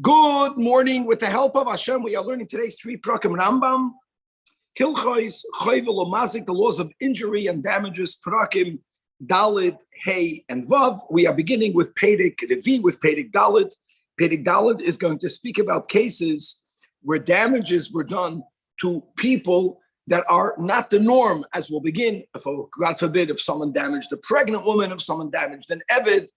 Good morning. With the help of Hashem, we are learning today's three prakim Rambam. Hilchos, Chayvel, Mazik, the laws of injury and damages, prakim Dalid, Hey, and Vav. We are beginning with Perek Revi, with Perek Dalid. Perek Dalid is going to speak about cases where damages were done to people that are not the norm, as we'll begin. If, God forbid, if someone damaged a pregnant woman, if someone damaged an Eved,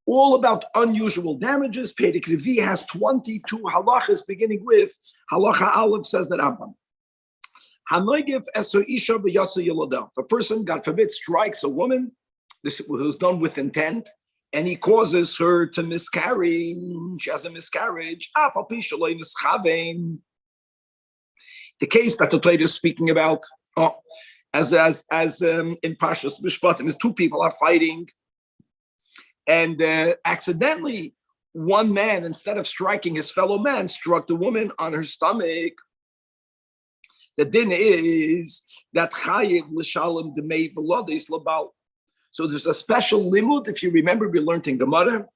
all about unusual damages. Perek Revi has 22 halachas, beginning with halacha Aleph, says the Rambam. If a person, God forbid, strikes a woman, this was done with intent, and he causes her to miscarry, she has a miscarriage. The case that the Torah is speaking about, as in Pashas Mishpatim, is two people are fighting, and accidentally, one man, instead of striking his fellow man, struck the woman on her stomach. The din is that chayiv l'shalom demei v'lodis labal. So there's a special limud, if you remember, we learned in Gemara,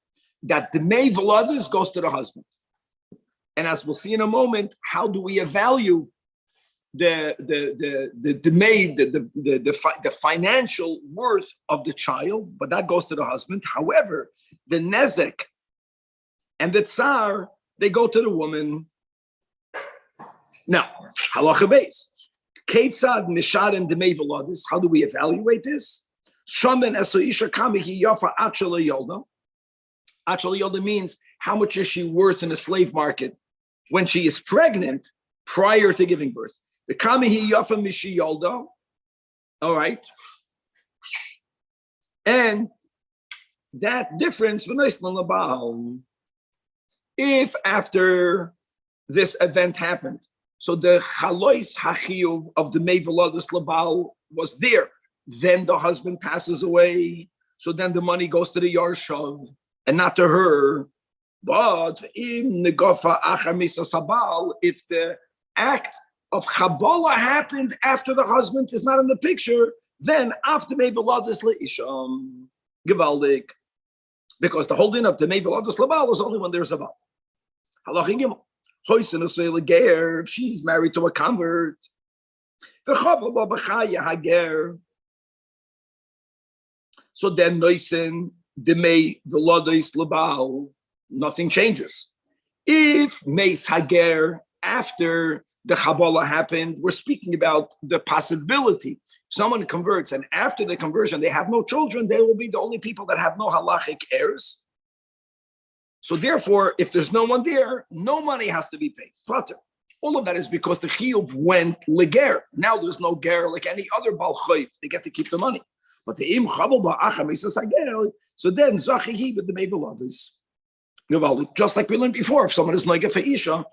that demei v'lodis goes to the husband. And as we'll see in a moment, how do we evaluate the financial worth of the child? But that goes to the husband. However, the nezek and the tsar, they go to the woman. Now, halacha beis, ketzad mishad and demei v'lodis. How do we evaluate this? Shaman eso isha kamihi yafa achal yolda. Achal yolda means how much is she worth in a slave market when she is pregnant prior to giving birth. The kamihi yafa mishi yolda. All right, and that difference, if after this event happened, so the chalois hachiyuv of the meiveladus labal was there, then the husband passes away, so then the money goes to the yarshav and not to her. But if the act of Kabbalah happened after the husband is not in the picture, then after meiveladus leisham givaldik, because the holding of the meiveladus labal is only when there's a val. Halachim gimel. If she's married to a convert, so then noisen demei v'lodis labal, nothing changes. If meis hager, after the Kabbalah happened, we're speaking about the possibility. If someone converts and after the conversion they have no children, they will be the only people that have no halachic heirs. So therefore, if there's no one there, no money has to be paid. All of that is because the chiyuv went leger. Now there's no ger like any other bal chayv. They get to keep the money. But the im chabal ba'acham isas hager. So then zachihi with the meiveladis. Just like we learned before, if someone is noige for isha,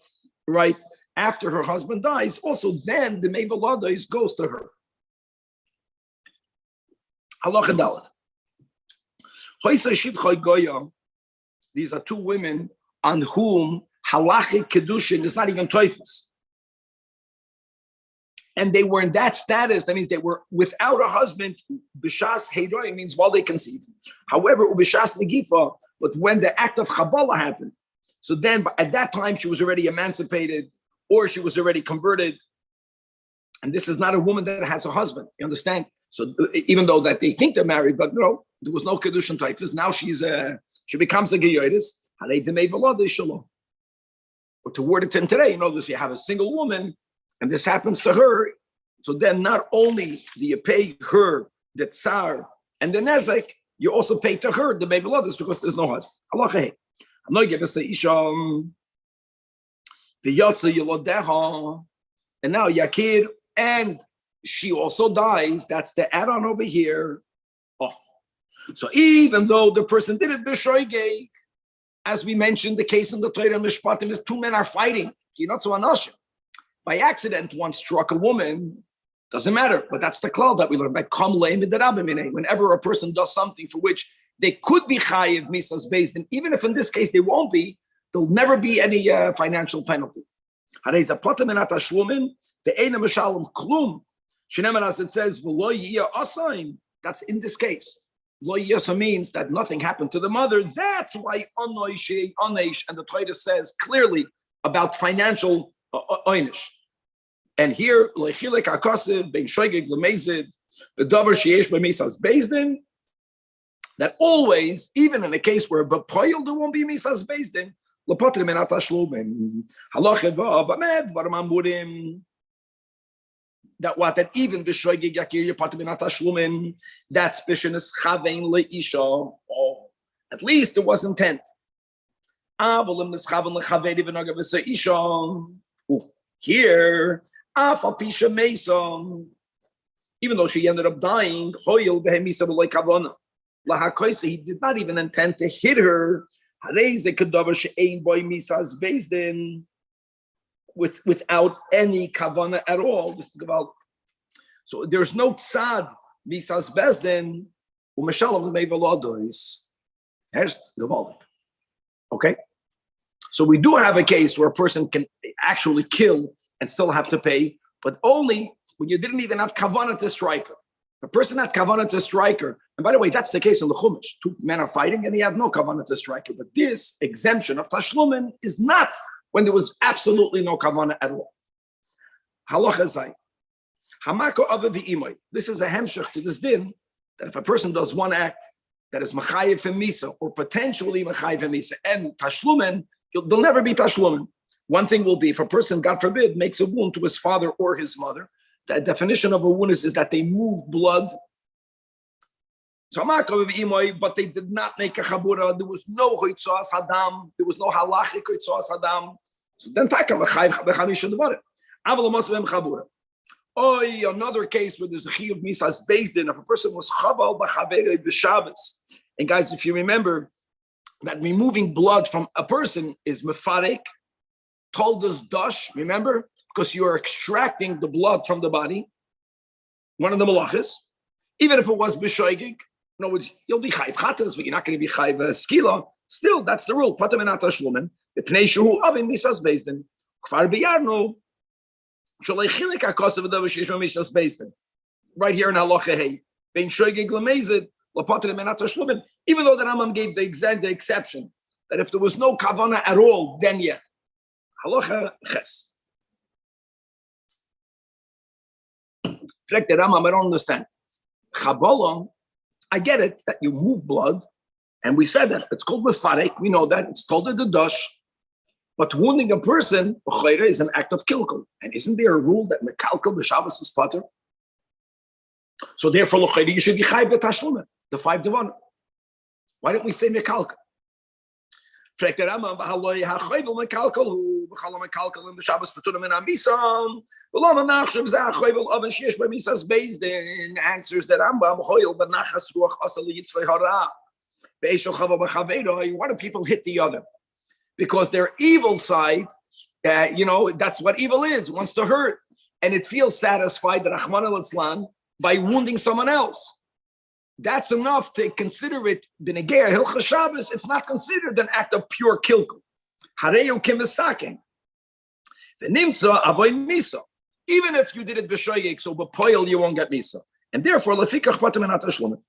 right after her husband dies, also then the meiveladis goes to her. Halacha daled. Choisei shidchoi goya. These are two women on whom halachic kedushin is not even toifus. And they were in that status. That means they were without a husband. B'shas heiroy means while they conceived. However, ub'shas negifa, but when the act of Kabbalah happened, so then at that time she was already emancipated or she was already converted. And this is not a woman that has a husband. You understand? So even though that they think they're married, but no, there was no kedushin toifus. Now she becomes a geyotis. Or to word it in today, if you have a single woman and this happens to her, so then not only do you pay her the tsar and the nezek, you also pay to her the meiveladus because there's no husband. And now Yakir, and she also dies. That's the add-on over here. So even though the person did it b'shoigeg, as we mentioned, the case in the Torah Mishpatim is two men are fighting. By accident, one struck a woman. Doesn't matter, but that's the klal that we learned. Whenever a person does something for which they could be chayiv misas based, and even if in this case they won't be, there'll never be any financial penalty. As it says, that's in this case. Lo yasa means that nothing happened to the mother. That's why onoish and the Torah says clearly about financial oinish. And here, lechilek akasev ben shoygig lemezid, the davar sheyesh b'misas bezdin, that always, even in a case where b'poil there won't be misas bezdin, lepotrim menat tashlumim halacheva b'med dvarim amurim. That even b'shoygig yakir yepotrim menat tashlumim, that's b'shenes chavein leisha. Oh, at least it was intent. Avolim neschaven lechavedi v'nogav v'seisha. Here. Even though she ended up dying, he did not even intend to hit her without any kavana at all. This is Gaval. So there's no tzad misas bezdin u'meshalom meivelodois. Here's Gaval. Okay, so we do have a case where a person can actually kill and still have to pay, but only when you didn't even have kavanah to strike her. A person had kavanah to strike her, and by the way, that's the case in the Chumash. Two men are fighting, and he had no kavanah to strike her. But this exemption of tashlumin is not when there was absolutely no kavanah at all. Halacha zay. Hamako avavi imoy. This is a hemshech to this din that if a person does one act that is machayev misa or potentially machayev misa and tashlumin, there'll never be tashlumin. One thing will be if a person, God forbid, makes a wound to his father or his mother. The definition of a wound is that they move blood. But they did not make a chabura. There was no hoitzas hadam. There was no halachic hoitzas hadam. So then another case where there's a chiyuv misas based in if a person was chabal b'chavere b'Shabbos. And guys, if you remember that removing blood from a person is mefarek. Told us dash, remember? Because you are extracting the blood from the body. One of the malachas. Even if it was b'shoigig, in other words, you'll be chayv chatas, but you're not going to be chayv skila. Still, that's the rule. Patam enat hashlumen. The pnei shehu avim misas bezdin. Kfar biyarnu. Shalei chilik hakosav adav sheyesh misas bezdin. Right here in halacha hey. Bein shoigig lemezid lapatam enat hashlumen. Even though the Rambam gave the exception that if there was no kavana at all, then yeah. Halacha ches. Frek the Rambam, I don't understand. Chabolon, I get it that you move blood, and we said that it's called mefarek. We know that it's told in the dash. But wounding a person is an act of kilkel, and isn't there a rule that mekalkel b'Shabbos is pater? So therefore, you should be chayv the tashlumen, the 5 divan. Why don't we say mekalkel? Frek the Rambam, v'haloi ha'chayvel mekalkel. The Shabbos Paturim and Amisam. The Lama Nachshav Zachoivel Oven Shesh by Misas based in answers that Rambam Hoil but Nachas Ruach Asali Yitzvei Hara. Beisho Chava B'Chavedo. Why do people hit the other? Because their evil side, that's what evil is. Wants to hurt, and it feels satisfied that Rahman al-Islam by wounding someone else. That's enough to consider it B'Negei Hilchas Shabbos. It's not considered an act of pure kilkel. Hareyu kimisaken. The nimtza avoy misa. Even if you did it b'shoyek, so b'poil you won't get misa, and therefore lefikach patim enat hashlumin.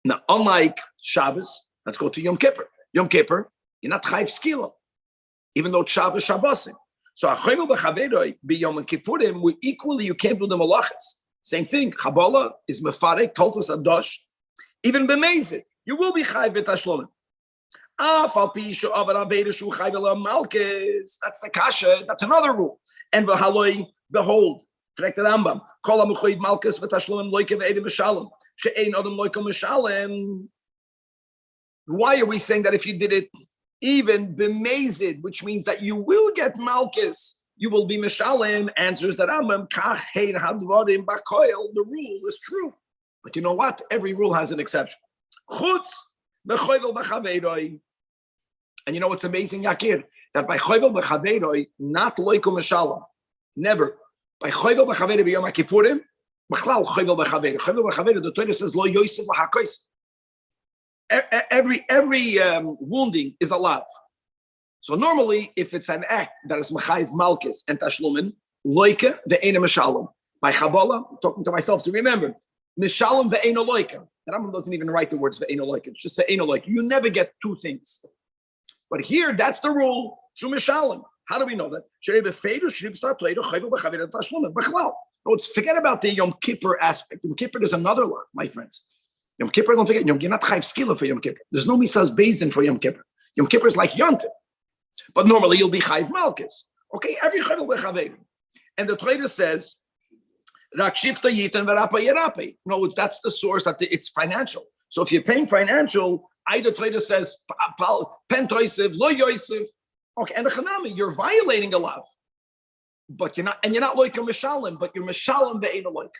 Now, unlike Shabbos, let's go to Yom Kippur. Yom Kippur, you're not chayv skila, even though it's Shabbos Shabbosim. So achayvu b'chaveroi b'Yom Kippurim, we equally you can't do the malachas. Same thing. Kabbalah is mefarek, told us adosh. Even b'mezid, you will be chayv b'tashlumin. That's the kasha. That's another rule. And v'haloi, behold, Frek the Rambam. Kol ha'mechoiv malchus v'tashlumin loikev edim v'shalom. She'ein adam loikom v'shalom. Why are we saying that if you did it even b'mezid, which means that you will get malchus, you will be mishalem? Answers the Rambam. Kach hein hadvarim b'koil. The rule is true, but you know what? Every rule has an exception. Chutz b'choivel b'chaveiroi. And you know what's amazing, Yakir? That by choivel b'chaveiroi, not loikum mishalem. Never. By choivel b'chaveiroi b'yom HaKippurim, b'chlal choivel b'chaveiroi. Choivel b'chaveiroi, the Torah says, lo yosef l'hakois. Every wounding is allowed. So normally, if it's an act that is mechayiv malchus and tashlumin, loike ve'ena mishalem. By Kabbalah, I'm talking to myself to remember, Mishalom ve'eno loika. The Rambam doesn't even write the words ve'eno loika. It's just ve'eno loika. You never get two things. But here, that's the rule. Shu mishalom. How do we know that? No, forget about the Yom Kippur aspect. Yom Kippur is another lot, my friends. Yom Kippur, don't forget, you're not chayv skila for Yom Kippur. There's no misas based in for Yom Kippur. Yom Kippur is like Yontif. But normally you'll be chayv malchus. Okay, every chayv will be chaverim. And the Torah says, Rak shifta yitan v'rapa yerape. No, that's the source that it's financial. So if you're paying financial, either Torah says, pen toisiv, lo yoisiv. Okay, and the chanami, you're violating a lav. But you're not loika mishalim, but you're mishalim be'ein loik.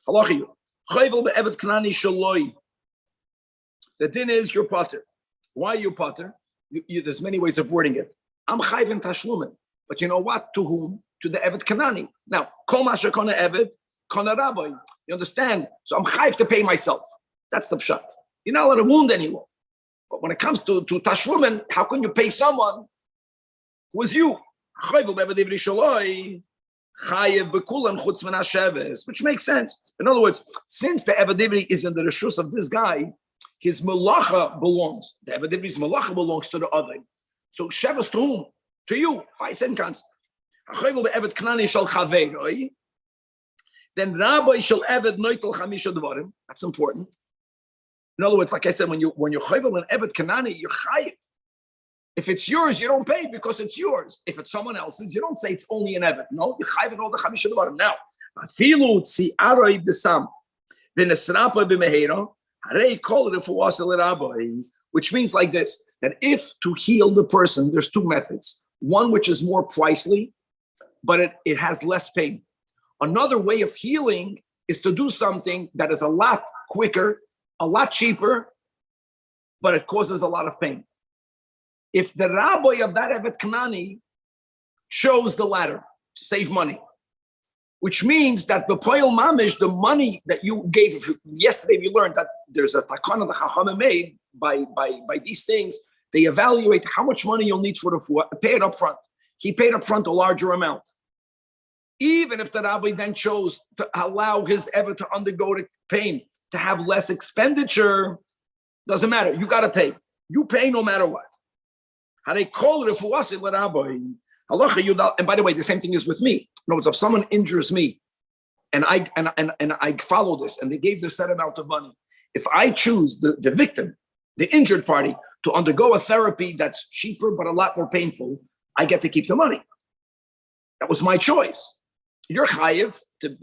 Halachiyu. Chayvel be'evet knani shaloi. The din is you're potter. Why are you potter? There's many ways of wording it. I'm chayvin tashlumin. But you know what? To whom? To the evet kanani. Now, kol masha kona evet, kona rabbi. You understand? So I'm chayv to pay myself. That's the pshat. You're not allowed to wound anyone. But when it comes to tashlumin, how can you pay someone who is you? Which makes sense. In other words, since the Evadivri is in the reshus of this guy, his malacha belongs. The Evadivri's malacha belongs to the other. So Shevas to whom? To you. 5 seconds. Then Rabbi shall Eved noitel chamisha dvarim. That's important. In other words, like I said, when you're chayvel and Eved Kanani, you're chayiv. If it's yours, you don't pay because it's yours. If it's someone else's, you don't say it's only an evet. No, you chayv all the chamisha devarim. Now, afilu tzi'aroi b'sam v'nesrapa b'mehera harei kol refuas l'rabai, which means like this: that if to heal the person, there's 2 methods. One which is more pricely, but it has less pain. Another way of healing is to do something that is a lot quicker, a lot cheaper, but it causes a lot of pain. If the rabbi of that Evet Kanani chose the latter, to save money, which means that the Poyel Mamish, the money that you gave, yesterday we learned that there's a takana the Chachamim made by these things, they evaluate how much money you'll need for the fuah, pay it up front. He paid up front a larger amount. Even if the rabbi then chose to allow his Evet to undergo the pain, to have less expenditure, doesn't matter, you got to pay. You pay no matter what. How they call it, and by the way, the same thing is with me. In other words, if someone injures me, and I follow this, and they gave the set amount of money, if I choose the victim, the injured party, to undergo a therapy that's cheaper but a lot more painful, I get to keep the money. That was my choice. You're chayiv to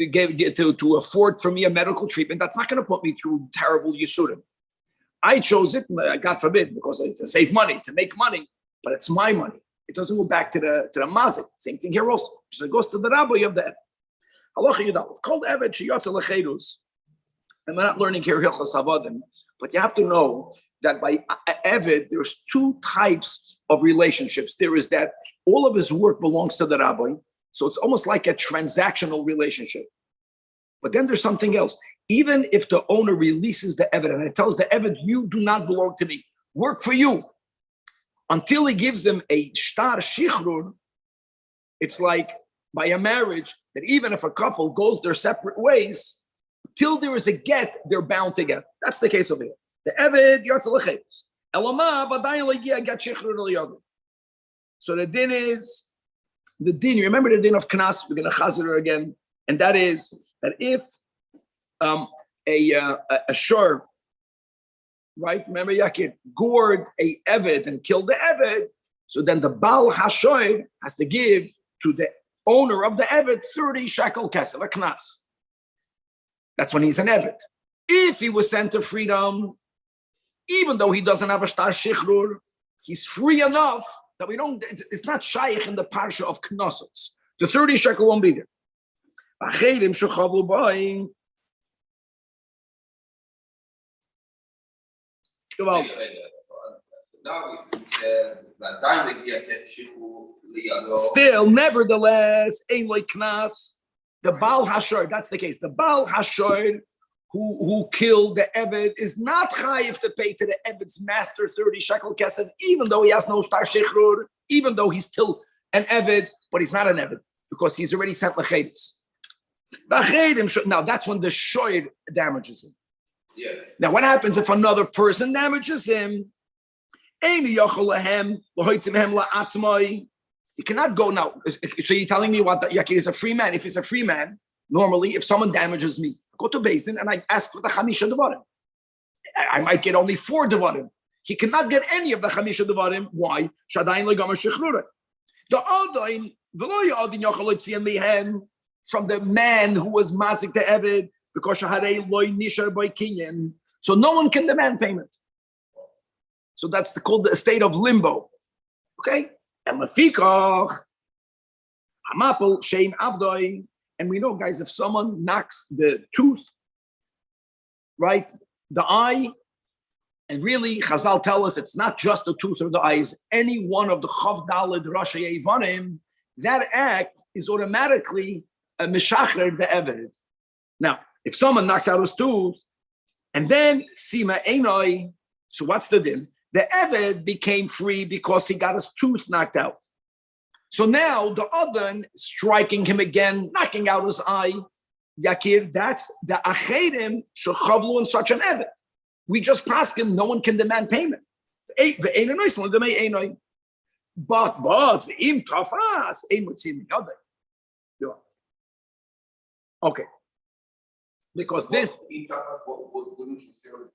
afford for me a medical treatment that's not going to put me through terrible yisurim. I chose it, God forbid, because it's to save money, to make money. But it's my money. It doesn't go back to the mazik. Same thing here also. So it goes to the rabbi of that. Halacha Yudal. It's called Evet Sheyatza Lechedus. And we're not learning here Hilchos Avadim, but you have to know that by Evet, there's 2 types of relationships. There is that all of his work belongs to the rabbi, so it's almost like a transactional relationship. But then there's something else. Even if the owner releases the Evet and it tells the Evet, you do not belong to me, work for you. Until he gives him a shtar shichrur, it's like by a marriage that even if a couple goes their separate ways, till there is a get, they're bound together. That's the case over here. The Eved Yatza Lechedus. Elama b'dayin legia get shichrur l'yadu. So the din is, you remember the din of Knas, we're going to chazir her again, and that is that if a shor, right? Remember, Yakir gored a Eved and killed the Eved. So then the Baal Hashoy has to give to the owner of the Eved 30 shekel kesef, a knas. That's when he's an Eved. If he was sent to freedom, even though he doesn't have a shtar shichrur, he's free enough that it's not shaykh in the parsha of knossos. The 30 shekel won't be there. Still, nevertheless, ein loy knas. The Baal Hashor, that's the case. The Baal Hashor who killed the Eved is not chayiv to pay to the Eved's master 30 shekel kesef, even though he has no shtar shichrur, even though he's still an Eved, but he's not an Eved because he's already sent lechedus. Now that's when the shoyer damages him. Yeah. Now what happens if another person damages him? He cannot go now. So you're telling me what the Yakir is a free man. If he's a free man, normally if someone damages me, I go to Bezdin and I ask for the Chamisha Devarim. I might get only 4 Devarim. He cannot get any of the Chamisha Devarim. Why? Shadayin legamar shechrura. The Adain, v'lo yadin yachal yitzian mihem, from the man who was mazik to Eved, because shaharei loy nishar by kinyan. So no one can demand payment. So that's called the state of limbo. Okay? And lefikach, hamapel shein avdoi. And we know, guys, if someone knocks the tooth, right, the eye, and really, Chazal tell us it's not just the tooth or the eye, it's any one of the Chav Daled Rashi Eivanim, that act is automatically a Meshacher the Eved. Now, if someone knocks out his tooth, and then Sima Einoi, so what's the din? The Eved became free because he got his tooth knocked out. So now the other striking him again, knocking out his eye, Yakir, that's the Achedim Shechavlu in such an Eved. We just pass him, no one can demand payment. But im tafas, okay. Because this wouldn't consider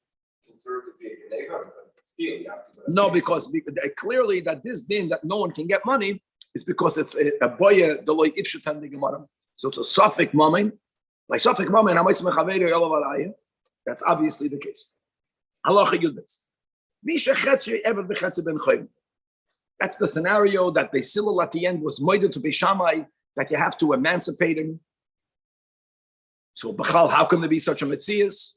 to be a labor, but still you have to. No, because clearly that this din that no one can get money is because it's a boya the loy ifshutan the gemara. So it's a suffix moment. By suffix moment, that's obviously the case. That's the scenario that Beisilul at the end was moided to Beishamai, that you have to emancipate him. So, Bachal, how can there be such a Metzias?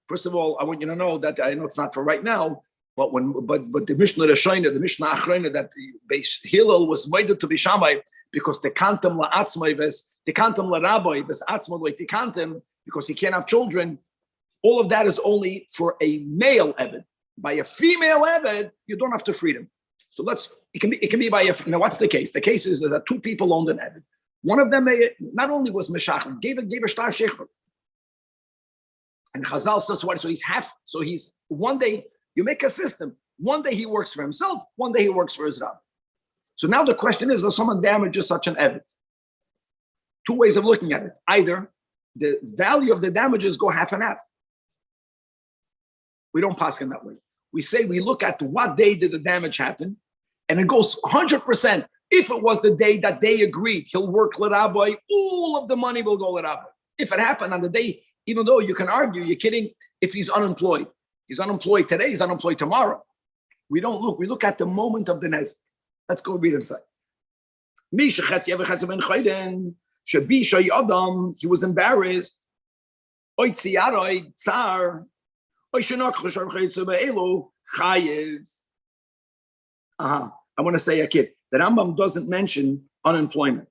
First of all, I want you to know that I know it's not for right now, but the Mishnah Rishayna, the Mishnah Achrayna, that Beis Hillel was moided to Beishamai because they can't him la'atzmai ves, they can't him la'rabbai ves atzmai like they can't him because he can't have children. All of that is only for a male Eved. By a female Eved, you don't have to free them. So it can be by a, now what's the case? The case is that 2 people owned an Eved. One of them not only was Meshach, gave a star shecher. And Chazal says what? So he's one day, you make a system. One day he works for himself, one day he works for his Rab. So now the question is, does someone damages such an Eved? 2 ways of looking at it. Either the value of the damages go half and half. We don't pass him that way. We say we look at what day did the damage happen, and it goes 100%. If it was the day that they agreed, he'll work l'rabbi, all of the money will go l'rabbi. If it happened on the day, even though you can argue, you're kidding, if he's unemployed today, he's unemployed tomorrow. We don't look, we look at the moment of the nezek. Let's go read inside. He was embarrassed. I want to say a kid. The Rambam doesn't mention unemployment.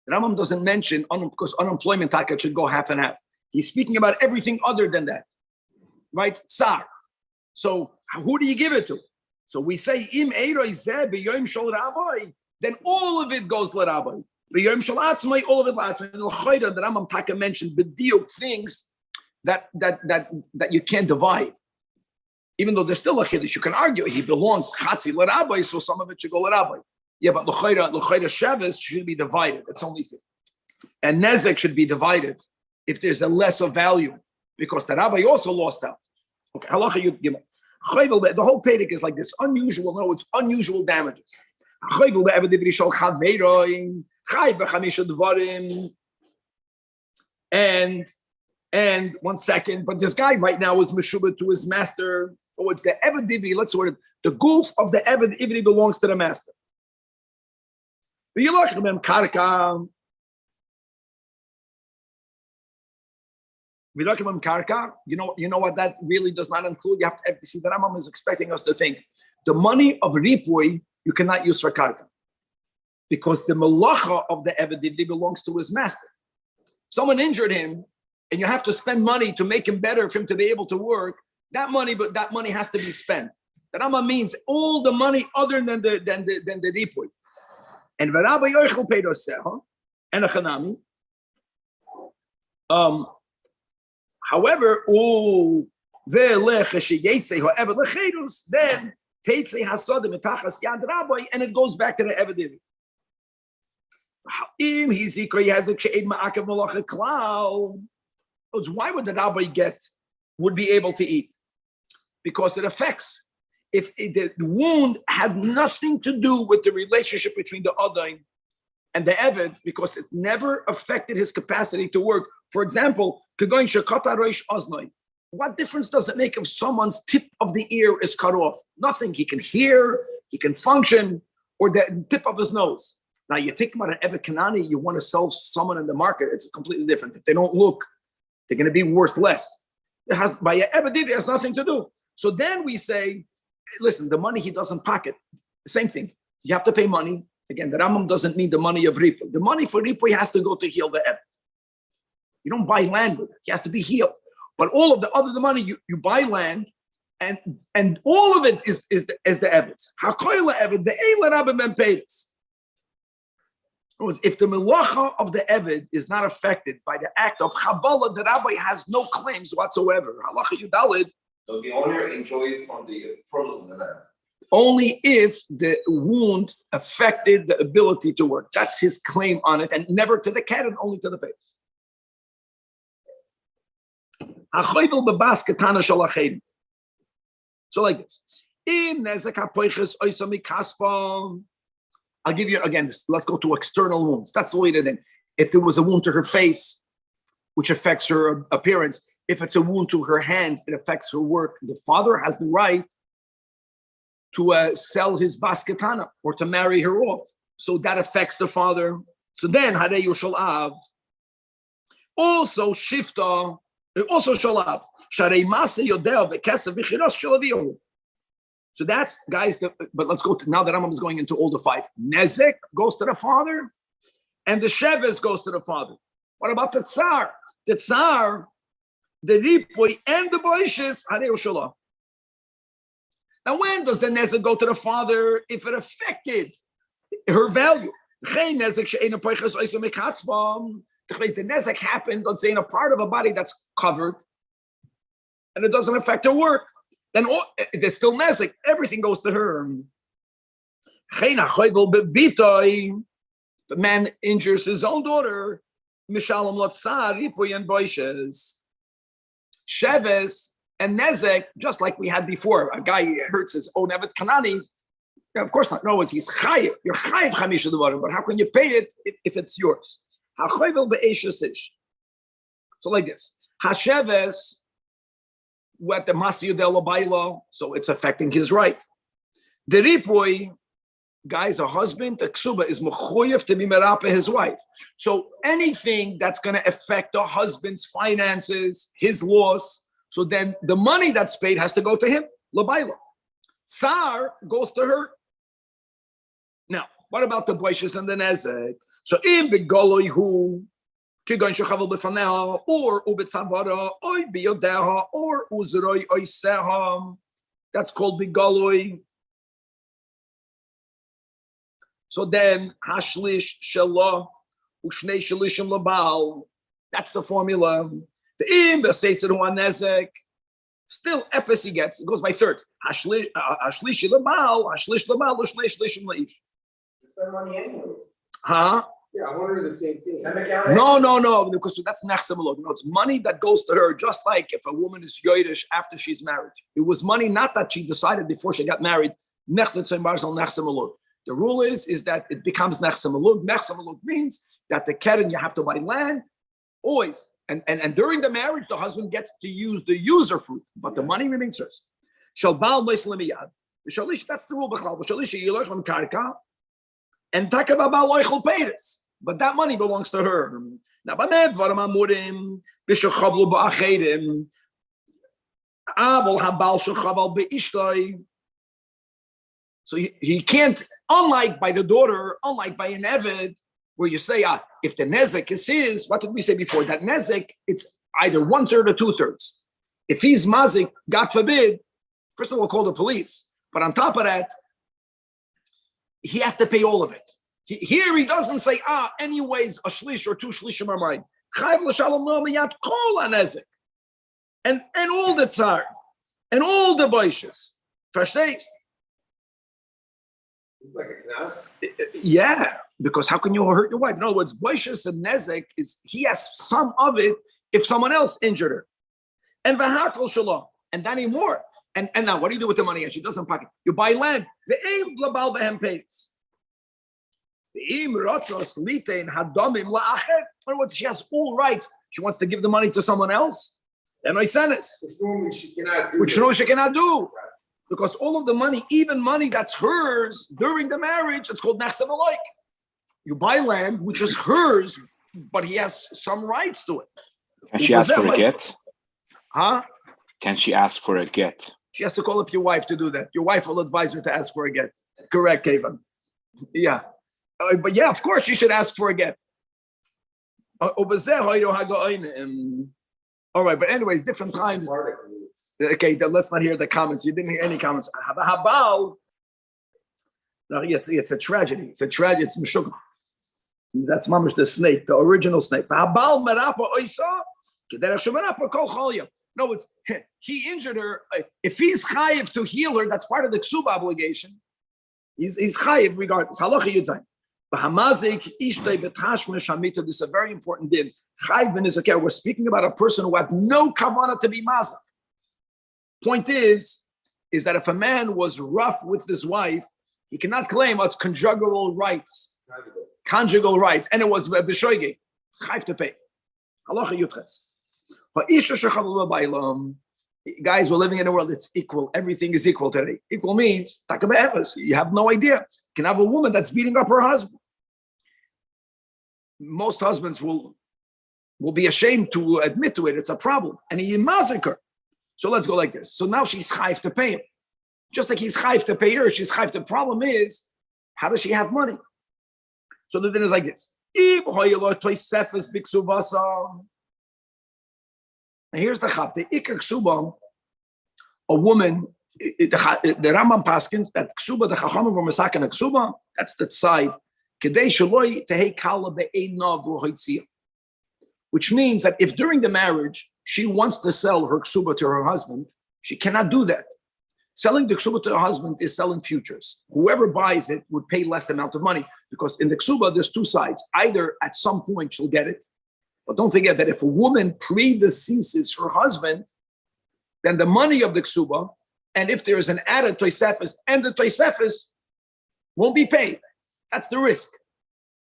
The Rambam doesn't mention because unemployment takat should go half and half. He's speaking about everything other than that, right? Tsar. So who do you give it to? So we say im eiroi zeh b'yom shel rabbi. Then all of it goes l'rabbi. B'yom shel atzmai, all of it l'atzmai. The Rambam taka mentioned b'diuk things that you can't divide. Even though there's still a chiddush, you can argue he belongs chatzi l'rabbi, so some of it should go l'rabbi. Yeah, but l'chayra sheves should be divided. It's only 50. And nezek should be divided if there's a lesser value, because the rabbi also lost out. Okay, halacha yud gimel. The whole pedic is like this. Unusual, no, it's unusual damages. And 1 second, but this guy right now is meshubah to his master. Oh, it's the Eved Ivri. Let's word it. The goof of the Eved Ivri belongs to the master. You know what that really does not include? You have to see, the Rambam is expecting us to think the money of Ripui you cannot use for karka, because the malacha of the Eved Ivri belongs to his master. Someone injured him, and you have to spend money to make him better for him to be able to work. That money has to be spent. The Rambam means all the money other than the Ripui. And Rabbi Yochel paid us and a Chanami. However, then Teitzei Hasodim Mitachas Yad Rabbi, and it goes back to the Eved. Im Hizikra Yazuk She'ed Ma'akav Malacha Klal. Why would the Rabbi would be able to eat? Because it affects. If the wound had nothing to do with the relationship between the Adain and the Eved, because it never affected his capacity to work. For example, what difference does it make if someone's tip of the ear is cut off? Nothing. He can hear, he can function, or the tip of his nose. Now, you think about an Evet Kanani, you want to sell someone in the market, it's completely different. If they don't look, they're going to be worth less. By an Evet, it has nothing to do. So then we say, listen, the money he doesn't pocket, same thing. You have to pay money. Again, the Rambam doesn't mean the money of Ripoy. The money for Ripoy has to go to heal the Evet. You don't buy land with it. It has to be healed. But all of the money, you buy land, and all of it is the Evet's. Hakoyla Evet, the Eila Rabbi Ben Pedis. If the melacha of the Eved is not affected by the act of Chabala, the Rabbi has no claims whatsoever. Halacha Yudalid. So the owner enjoys from the produce of the land. Only if the wound affected the ability to work. That's his claim on it, and never to the cat and only to the face. So like this. I'll give you again, let's go to external wounds. That's the way to think. If there was a wound to her face, which affects her appearance, if it's a wound to her hands, it affects her work. The father has the right to sell his basketana or to marry her off. So that affects the father. So then, Hare Yushalav, also Shifta, also Shalav, Sharei Masa Yodel, Bekesa Vichiras Shalaviyahu. So that's, guys, but let's go to, now that Rambam is going into all the five. Nezek goes to the father, and the Sheves goes to the father. What about the Tsar? The Tsar, the Ripoy, and the Boishes, Hare Yushalav. Now, when does the Nezek go to the father? If it affected her value. The Nezek happened, let's say, in a part of a body that's covered, and it doesn't affect her work. Then there's still Nezek. Everything goes to her. If a man injures his own daughter, Mishalom Lotzar, Ripoy and Boishes, Sheves, and Nezek, just like we had before, a guy hurts his own Evet Kanani. Yeah, of course not. No, he's chayiv. You're chayiv chamisha devarim, but how can you pay it if it's yours? Hachoyvel be'eshes ish. So like this, Hasheves, what the Masiyud el Abayla, so it's affecting his right. The Ripoy, guys, a husband, the Ksuba is mechoyev to be merape his wife. So anything that's going to affect the husband's finances, his loss, so then the money that's paid has to go to him, Labayla. Tsar goes to her. Now, what about the Boishes and the Nezek? So in Begoloi who Kigon Shechavel Befaneha, or Ubetzavara, Oi Biodeha, or Uzroi Oiseham. That's called Begoloi. So then Hashlish Shelah, Ushnei Shalishim Labal. That's the formula. The Im Beseiser Nezek. Still, epis he gets. It goes by thirds. Hashlish Labal, Hashlish Labal, Ushnei Shalishim Laish. The same money anyway. Huh? Yeah, I wonder the same thing. No, because that's nechsemalot. It's money that goes to her, just like if a woman is yoidish after she's married. It was money not that she decided before she got married. The rule is that it becomes nechsemalot. Nechsemalot means that the keren, you have to buy land, always. And during the marriage, the husband gets to use the user fruit, but the money remains hers. Shalbal meislemiyad. That's the rule. And takavabal oichel peiris. But that money belongs to her. Now, so he can't, unlike by the daughter, unlike by an Eved, where you say, if the Nezek is his, what did we say before? That Nezek, it's either 1/3 or 2/3. If he's Mazik, God forbid, first of all, call the police. But on top of that, he has to pay all of it. Here he doesn't say, anyways, a shlish or 2 shlishim are mine. Chayv l'shalom lo miyat kol hanezek. And all the tsar, and all the boishes. Verstehst? It's like a knas. Yeah, because how can you hurt your wife? In other words, boishes and nezek is he has some of it if someone else injured her. And v'hakol shalom, and then more. And now, what do you do with the money? And she doesn't pocket. You buy land. The aim global behem pays. In other words, she has all rights. She wants to give the money to someone else. Then I send it. Which normally she cannot do. Because all of the money, even money that's hers during the marriage, it's called nechsem alike. You buy land, which is hers, but he has some rights to it. Can she ask for a get? Huh? Can she ask for a get? She has to call up your wife to do that. Your wife will advise her to ask for a get. Correct, Kevin. Yeah. But yeah, of course, you should ask for a get. All right, but anyways, different times. Okay, let's not hear the comments. You didn't hear any comments. Habal. No, it's a tragedy. It's a tragedy. It's Meshugah. That's mamash the snake, the original snake. Habal merapa oisa. No, it's he injured her. If he's chayiv to heal her, that's part of the ksuba obligation. He's chayiv regardless. Halacha yudzayin. This is a very important din. We're speaking about a person who had no kavanah to be mazak. Point is that if a man was rough with his wife, he cannot claim it's conjugal rights, and it was b'shoige, chayv to pay. Halacha yutches. Guys, we're living in a world that's equal. Everything is equal today. Equal means you have no idea. You can have a woman that's beating up her husband. Most husbands will be ashamed to admit to it. It's a problem. And he massacre her. So let's go like this. So now she's chayv to pay him. Just like he's chayv to pay her, she's chayv. The problem is, how does she have money? So the thing is like this. And here's the chap. The ikar ksuba, a woman, the Rambam paskins, that ksuba, the chachamim were masakin a ksuba, that's the side. Which means that if during the marriage she wants to sell her ksuba to her husband, she cannot do that. Selling the ksuba to her husband is selling futures. Whoever buys it would pay less amount of money because in the ksuba there's two sides. Either at some point she'll get it, but don't forget that if a woman predeceases her husband, then the money of the ksuba, and if there is an added toisefes, and the toisefes won't be paid. That's the risk.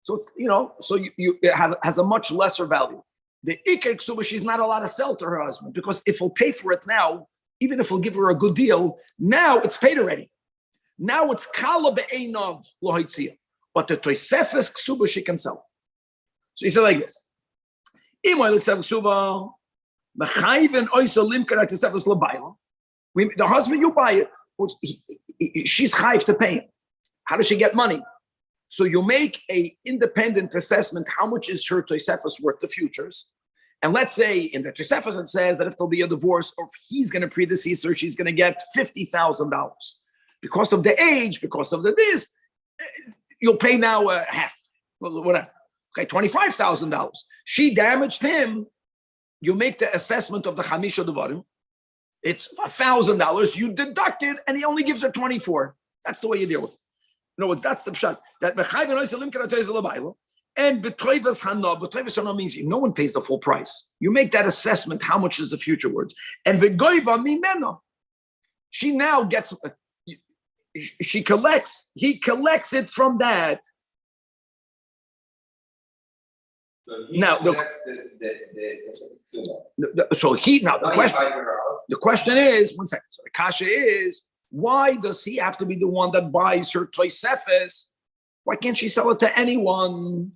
So it's, it has a much lesser value. The ikar ksuba, she's not allowed to sell to her husband because if he'll pay for it now, even if he'll give her a good deal, now it's paid already. Now it's kala be'einav lohitzia. But the toisefes ksuba she can sell. So he said like this. The husband, you buy it. She's chayv to pay him. How does she get money? So you make a independent assessment. How much is her tosefes worth, the futures? And let's say in the tosefes it says that if there'll be a divorce or if he's going to predecease her, she's going to get $50,000 because of the age, because of the this. You'll pay now half, whatever. Okay, $25,000. She damaged him. You make the assessment of the chamisha devarim. It's $1,000. You deduct it, and he only gives her 24. That's the way you deal with it. In other words, that's the pshat. That and b'toivas hana means no one pays the full price. You make that assessment. How much is the future worth? And v'goiva mimena. She now gets. She collects. He collects it from that. So he now, the question is, 1 second. So the kasha is, why does he have to be the one that buys her toisefes? Why can't she sell it to anyone?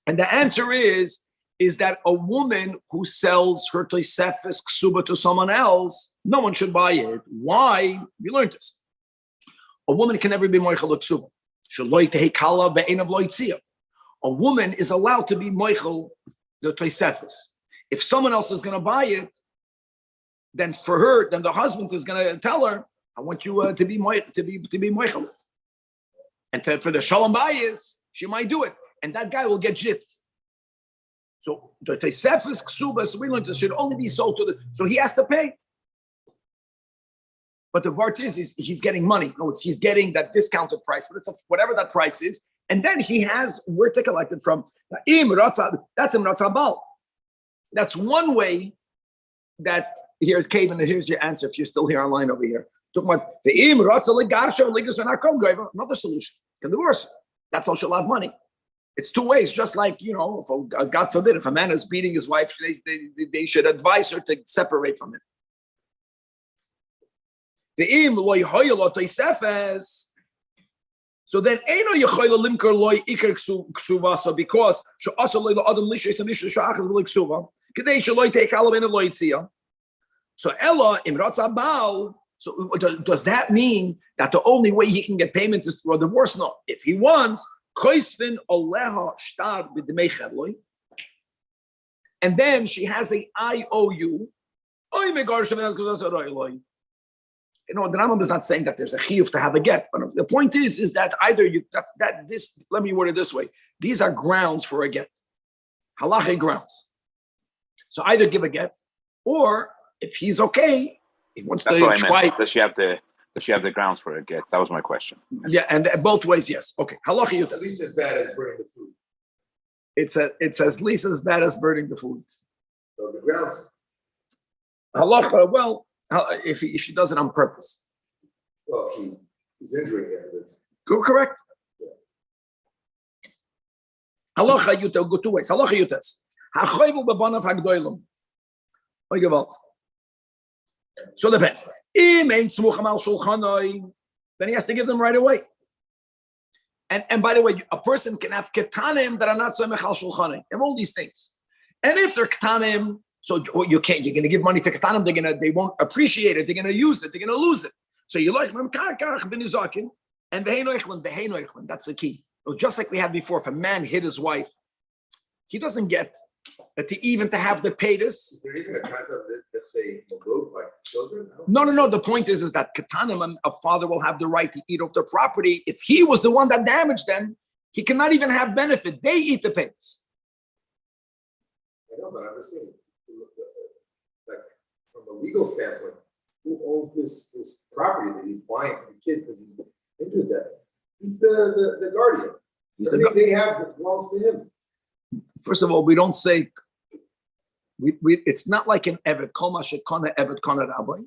And the answer is that a woman who sells her toisefes ksuba to someone else, no one should buy it. Why? We learned this. A woman can never be moichel ksuba. A woman is allowed to be moichel the toisefes. If someone else is going to buy it, then for her, then the husband is going to tell her, "I want you to be moichel." And for the shalom bayis, she might do it, and that guy will get gypped. So the Tosefes Ksubas, we learned this should only be sold to the. So he has to pay. But the part is he's getting money. No, he's getting that discounted price, but it's whatever that price is. And then he has where to collect it from. That's Imratzah Bal. That's one way that here at Cave, and here's your answer if you're still here online over here. Talking about the another solution. Can divorce. That's all she'll have money. It's two ways, just like, if God forbid, if a man is beating his wife, they should advise her to separate from him. So then, because so Ella Imratza Baal. So does that mean that the only way he can get payment is through a divorce? No. If he wants, and then she has a IOU. The Rambam is not saying that there's a chiyuv to have a get, but the point is that either let me word it this way. These are grounds for a get. Halachic grounds. So either give a get, or if he's okay, he wants to try. Does she have the grounds for a get? That was my question. Yeah, and both ways, yes. Okay. Halachic. It's at least as bad as burning the food. It's at least as bad as burning the food. So the grounds. Halacha, well, if she does it on purpose. Well, she is injuring him. Correct. Halacha yutel go two ways. Halacha yutes. Hachayvu b'banav hagdoilum. So depends. Then he has to give them right away. And by the way, a person can have ketanim that are not samech al shulchanai. And all these things. And if they're ketanim, so you can't. You're going to give money to ketanim. They won't appreciate it. They're going to use it. They're going to lose it. So you like and the that's the key. Just like we had before, if a man hit his wife, he doesn't get to have the paytas. Is there even a concept that say like children? No. The point is that ketanim, a father will have the right to eat off their property. If he was the one that damaged them, he cannot even have benefit. They eat the paytas. I know, but I'm just saying, like from a legal standpoint, who owns this property that he's buying for the kids because he injured them? He's the guardian. They have what belongs to him. First of all, we don't say it's not like an evet kol ma shekana evet kana rabbi.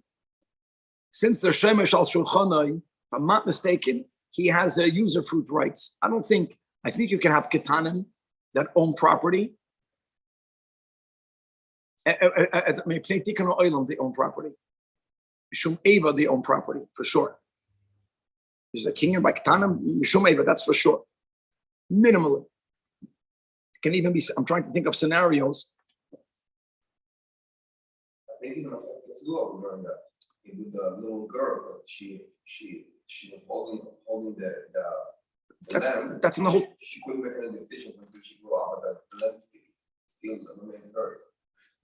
Since the shemesh al shulchanai, if I'm not mistaken, he has a user fruit rights. I think you can have ketanim that own property. They own property. Mishum Eva, they own property for sure. There's a king by ketanim, Mishum Eva, that's for sure. Minimally. It can even be. I'm trying to think of scenarios. I think it's law. Remember with the little girl, she was holding the that's in the whole. She couldn't make any decisions until she grew up, but the land still remained hers.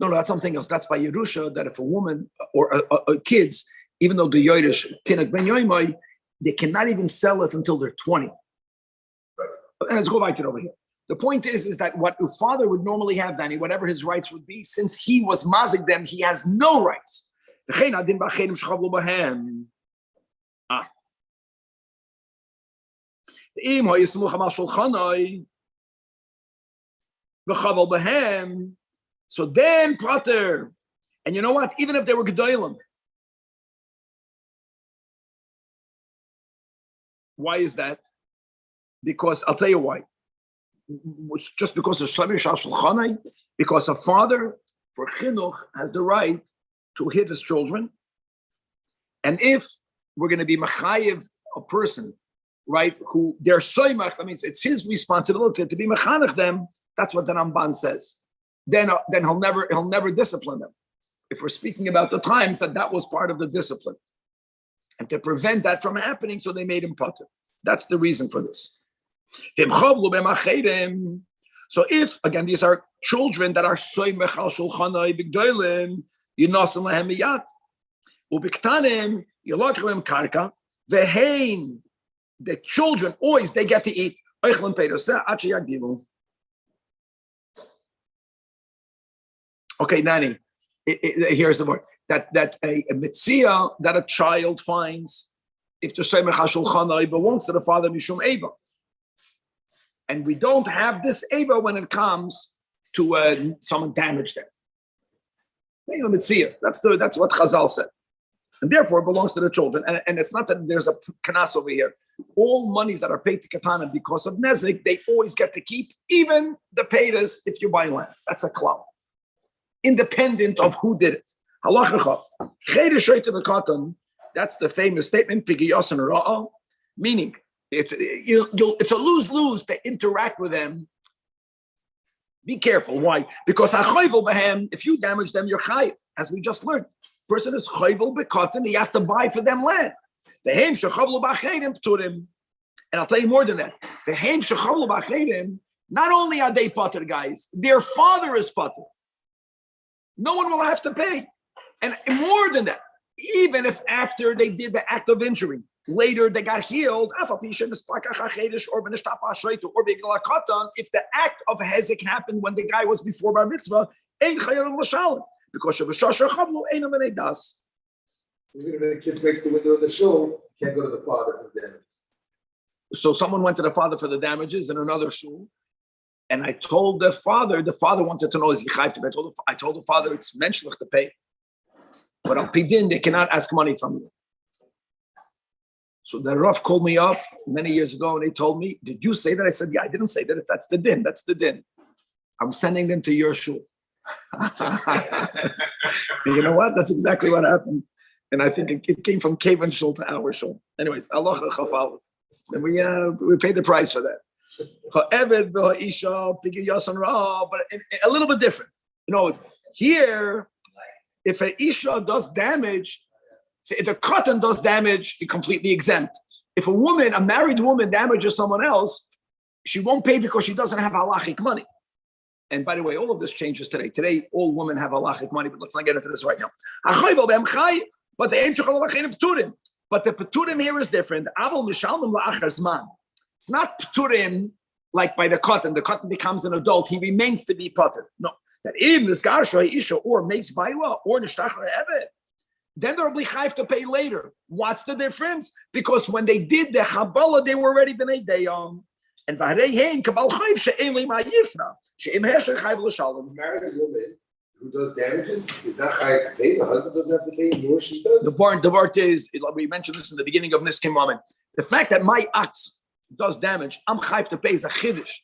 No, that's something else. That's by Yerusha, that if a woman or kids, even though the Yorush Tinak Ben Yoimai, they cannot even sell it until they're 20. Right. And let's go back to it over here. The point is that what a father would normally have, Danny, whatever his rights would be, since he was mazig them, he has no rights. So then, Prater, and you know what? Even if they were Gedolim, why is that? Because I'll tell you why. Just because of Shlevish Shulchanai, because a father for chinuch has the right to hit his children, and if we're going to be machayev a person, right, who they're soymach, that means it's his responsibility to be mechanech them. That's what the Ramban says. Then he'll never discipline them. If we're speaking about the times that was part of the discipline, and to prevent that from happening, so they made him pater. That's the reason for this. So if again these are children that are soymech al shulchanai b'gdolim, yinasim lehem miyat, ubiktanim yilakrim karka vehein. The children always they get to eat. Okay, Nani, here's the word. That a mitzvah that a child finds, if the Shemech HaShulchan belongs to the father, Mishum Eva. And we don't have this Eva when it comes to someone damaged them. That's what Chazal said. And therefore it belongs to the children. And it's not that there's a kanas over here. All monies that are paid to Katana because of Nezik, they always get to keep, even the paytas if you buy land. That's a klal. Independent of who did it. Halacha Chav. That's the famous statement, Pigiyos and Ra'ah, meaning it's a lose-lose to interact with them. Be careful. Why? Because if you damage them, you're chayiv, as we just learned. Person is chayvel bekotten, he has to buy for them land. The heim shechavlu b'acheidim pturim. And I'll tell you more than that. The heim shechavlu b'acheidim, not only are they potter, guys, their father is potter. No one will have to pay. And more than that, even if after they did the act of injury, later they got healed, if the act of hezek happened when the guy was before bar mitzvah, because even if the kid breaks the window of the shul, can't go to the father for the damages. So someone went to the father for the damages in another shul, and I told the father wanted to know, is he chayv to pay? I told the father it's mentioned to pay, but al pidin they cannot ask money from you. So the Rav called me up many years ago and they told me, did you say that? I said, yeah, I didn't say that. If that's the din, that's the din. I'm sending them to your shul. You know what? That's exactly what happened. And I think it came from Kavan shul to our shul. Anyways, Allah chafal. And we paid the price for that. But a little bit different. You know, here, if an Isha does damage, if a cotton does damage, you're completely exempt. If a married woman damages someone else, she won't pay because she doesn't have halachic money. And by the way, all of this changes today. Today, all women have halachic money, but let's not get into this right now. But the peturim here is different. It's not peturim like by the cotton. The cotton becomes an adult. He remains to be potter. No. That even this garsha isha or makes baiwa or nishtachar evet, then they'll be chayv to pay later. What's the difference? Because when they did the Chabala, they were already b'nei dayam. And v'harei kabal chayv she'en li ma'yifna she'im hesher chayv l'shalom. Married woman who does damages is not chayv to pay. The husband doesn't have to pay, nor she does. The part is, we mentioned this in the beginning of Niskim Moment. The fact that my ox does damage, I'm chayv to pay is a chiddush.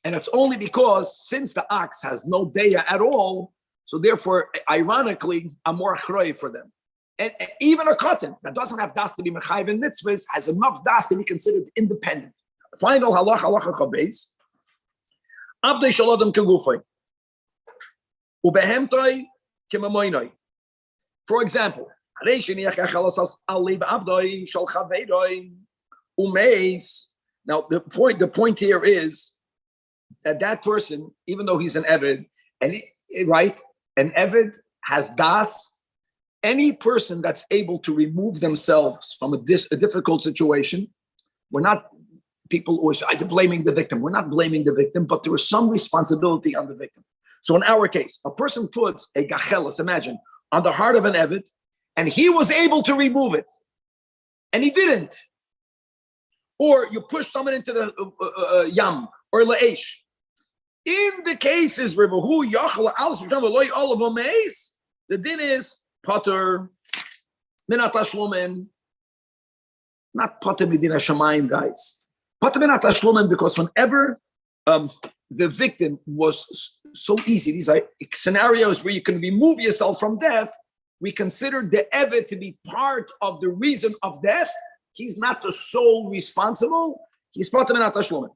And it's only because since the ox has no deya at all, so therefore, ironically, I'm more achroi for them. And even a cotton that doesn't have das to be mechayiv in mitzvahs has enough das to be considered independent. Final halacha chabez. Abdei shalodem kegufay. Ubehemtoi kemamoinoi. For example, now the point here is that person, even though he's an eved, and an eved has das. Any person that's able to remove themselves from a difficult situation, we're not people always blaming the victim. We're not blaming the victim, but there is some responsibility on the victim. So in our case, a person puts a gachelas, imagine, on the heart of an eved, and he was able to remove it, and he didn't. Or you push someone into the yam or la'esh. In the cases where the din is potter minat tashlumin, not potter midina shamayim, guys. Potter minat tashlumin, because whenever the victim was so easy, these are scenarios where you can remove yourself from death. We consider the eved to be part of the reason of death. He's not the sole responsible. He's potter minat tashlumin.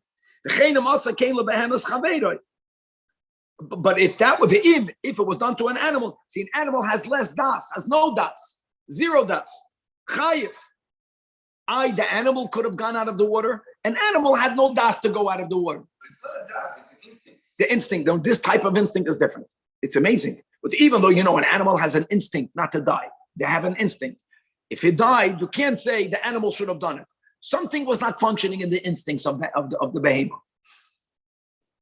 But if that was if it was done to an animal, see, an animal has less das, has no das, zero das. Chayiv. The animal could have gone out of the water. An animal had no das to go out of the water. It's not a das, it's an instinct. The instinct, this type of instinct is different. It's amazing. But even though, an animal has an instinct not to die, they have an instinct. If it died, you can't say the animal should have done it. Something was not functioning in the instincts of the behemoth.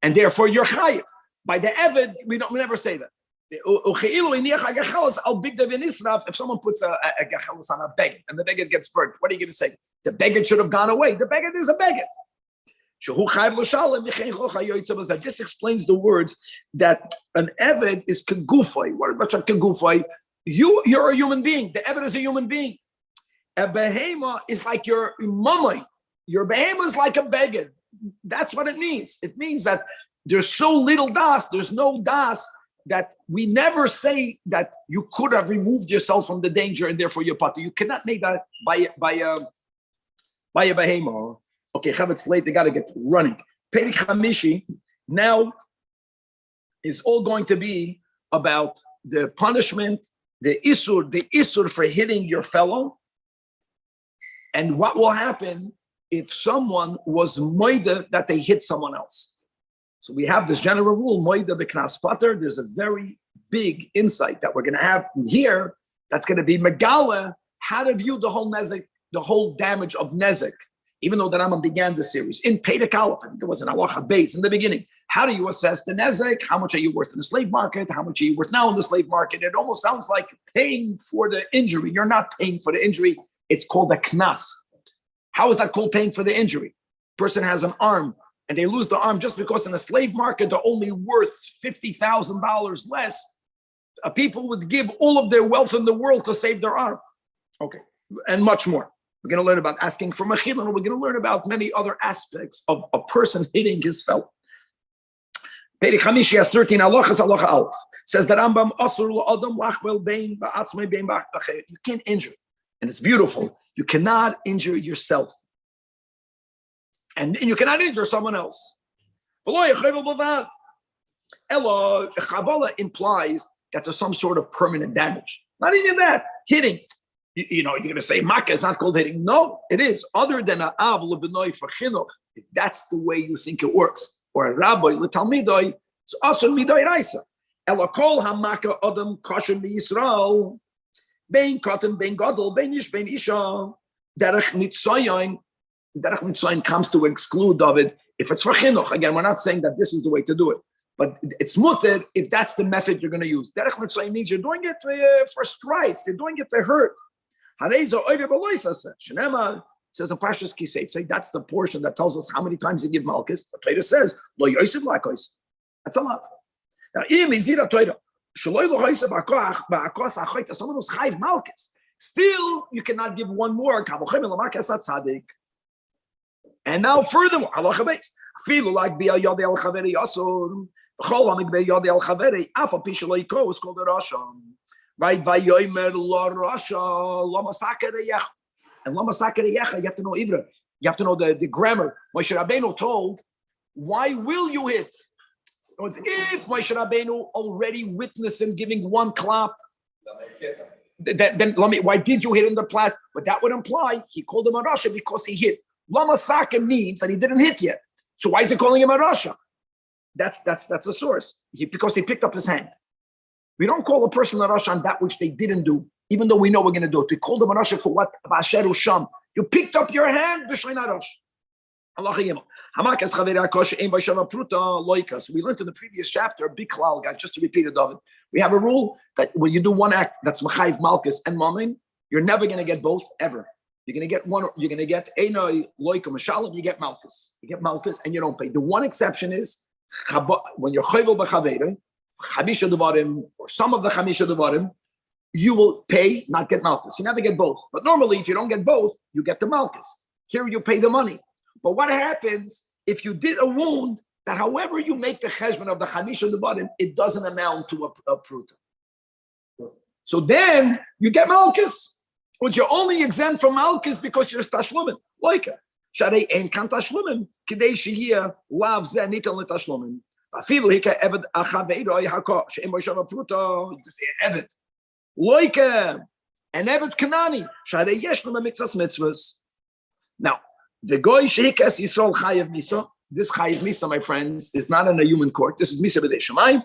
And therefore, you're chayiv. By the Eved, we never say that. If someone puts a gachelos on a beged and the beged gets burnt, what are you going to say? The beged should have gone away. The beged is a beged. This explains the words that an Eved is kegufay. What's a kegufay? You're a human being. The Eved is a human being. A behema is like your mamay. Your behema is like a beged. That's what it means. It means that there's so little das, there's no das, that we never say that you could have removed yourself from the danger and therefore you're potter. You cannot make that by a behema. Okay, it's late, they got to get running. Perik Hamishi now is all going to be about the punishment, the isur for hitting your fellow, and what will happen if someone was moida that they hit someone else. So we have this general rule, moida b'knas pater. There's a very big insight that we're going to have here that's going to be megala, how to view the whole nezek, the whole damage of nezek. Even though the Rambam began the series in Perek Aleph, there was an halacha base in the beginning. How do you assess the nezek? How much are you worth in the slave market? How much are you worth now in the slave market? It almost sounds like paying for the injury. You're not paying for the injury. It's called a knas. How is that called paying for the injury? Person has an arm and they lose the arm just because in the slave market they're only worth $50,000 less. People would give all of their wealth in the world to save their arm. Okay, and much more. We're going to learn about asking for mechila, and we're going to learn about many other aspects of a person hitting his fellow. Perek Hamishi has 13 halachas. Halacha Aleph says that Rambam asur la'adam lachbel bein ba'atzmei bein ba'acher. You can't injure, and it's beautiful. You cannot injure yourself, and you cannot injure someone else. Elo chavala implies that there's some sort of permanent damage. Not even that, hitting. You're going to say makkah is not called hitting. No, it is. Other than a av lebenoy for chinuch, if that's the way you think it works, or a rabbi letalmidoi, it's also midoi raisa. Elakol hamakah adam kosher b'Yisrael, bein katan, bein gadol, bein ish, bein isha. Derech mitzayin comes to exclude David if it's for chinuch. Again, we're not saying that this is the way to do it, but it's mutter if that's the method you're going to use. Derech mitzayin means you're doing it for strife. You're doing it to hurt. Says in Parshas Kisei, that's the portion that tells us how many times they give Malchus. The Torah says, Lo Yosef Lakos. That's a lot. Now, someone who's chayv Malchus, still you cannot give one more. And now, furthermore, Allah base. Feel like be a yod el chaveri asur. Cholamik be yod el chaveri. Afa pishalei is called a rasham. Right, Vayomer la Rasha lama sakareyach, and lama sakareyach. You have to know Ivra. You have to know the grammar. Moshe Rabbeinu told, "Why will you hit?" If Moshe Rabbeinu already witnessed him giving one clap, then why did you hit in the plat? But that would imply he called him a Rasha because he hit. Lama Saka means that he didn't hit yet. So why is he calling him a Rasha? That's the source. Because he picked up his hand. We don't call a person a Rasha on that which they didn't do, even though we know we're going to do it. We call them a Rasha for what? You picked up your hand, so we learned in the previous chapter, Biklal, guys, just to repeat it, David. We have a rule that when you do one act that's Machayiv Malchus and Mamin, you're never going to get both, ever. You're going to get one, you're going to get Einoi, Loika, Mashalim, you get Malchus. You get Malchus and you don't pay. The one exception is when you're Chayvel B'Chaveira, Chamisha Devarim, or some of the Chamisha Devarim, you will pay, not get Malchus. You never get both. But normally, if you don't get both, you get the Malchus. Here you pay the money. But what happens if you did a wound that however you make the cheshbon of the Chamisha Devarim, it doesn't amount to a pruta? So then you get Malchus, which you're only exempt from Malchus because you're Tashlumin. Like Sharei Ein Kan Tashlumin, Kidei Shehiyah Lav Zeh Nitan LeTashlumin. You can say Eved. Like an Eved Kanani. Now, the Goy Sheikas Yisrael Chayev Misa, this Chayev Misa, my friends, is not in a human court. This is Misa B'dei Shamayim.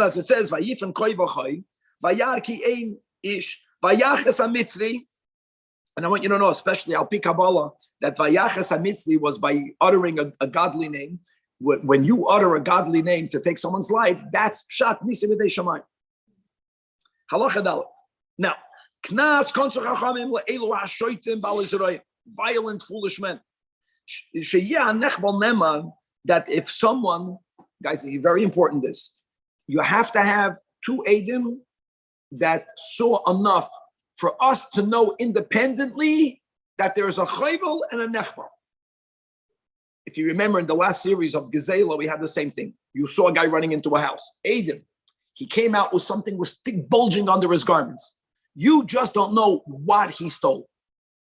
As it says, Vayifan Koi V'Choy, Vayar Ki Ein Ish, Vayaches HaMitzri. And I want you to know, especially Al Pi Kabbalah, that Vayaches HaMitzri was by uttering a godly name. when you utter a godly name to take someone's life, that's pshat nisi v'dei shamayim. Halacha dalet. Now, knas konsu chachamim le'elu hashoitim b'al Yisrael, violent, foolish men. Sheyeh nechbal neman, that if someone, guys, it's very important this, you have to have two edim that saw enough for us to know independently that there's a chayvel and a nechbal. If you remember in the last series of Gezela, we had the same thing. You saw a guy running into a house. Edim. He came out with something was thick bulging under his garments. You just don't know what he stole.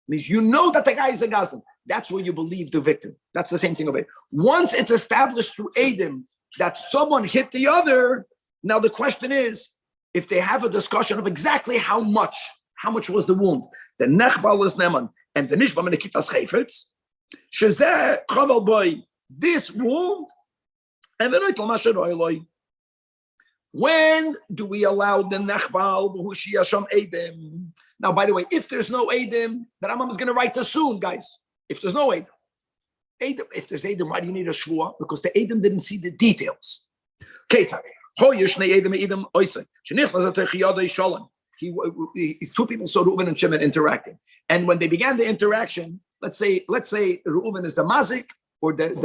Means you know that the guy is a gazlan. That's where you believe the victim. That's the same thing of it. Once it's established through Edim that someone hit the other, now the question is, if they have a discussion of exactly how much was the wound, the nechbal is neman, and the nishbam and the kitas chayfetz, shezeh chaval boy, this wound, and then when do we allow the nechbal b'hushi yasham edim? Now, by the way, if there's no edim, the Rambam is going to write this soon, guys. If there's no edim, if there's edim, why do you need a shvua? Because the edim didn't see the details. Two people saw Reuven and Shimon interacting, and when they began the interaction, let's say Reuven is the mazik or the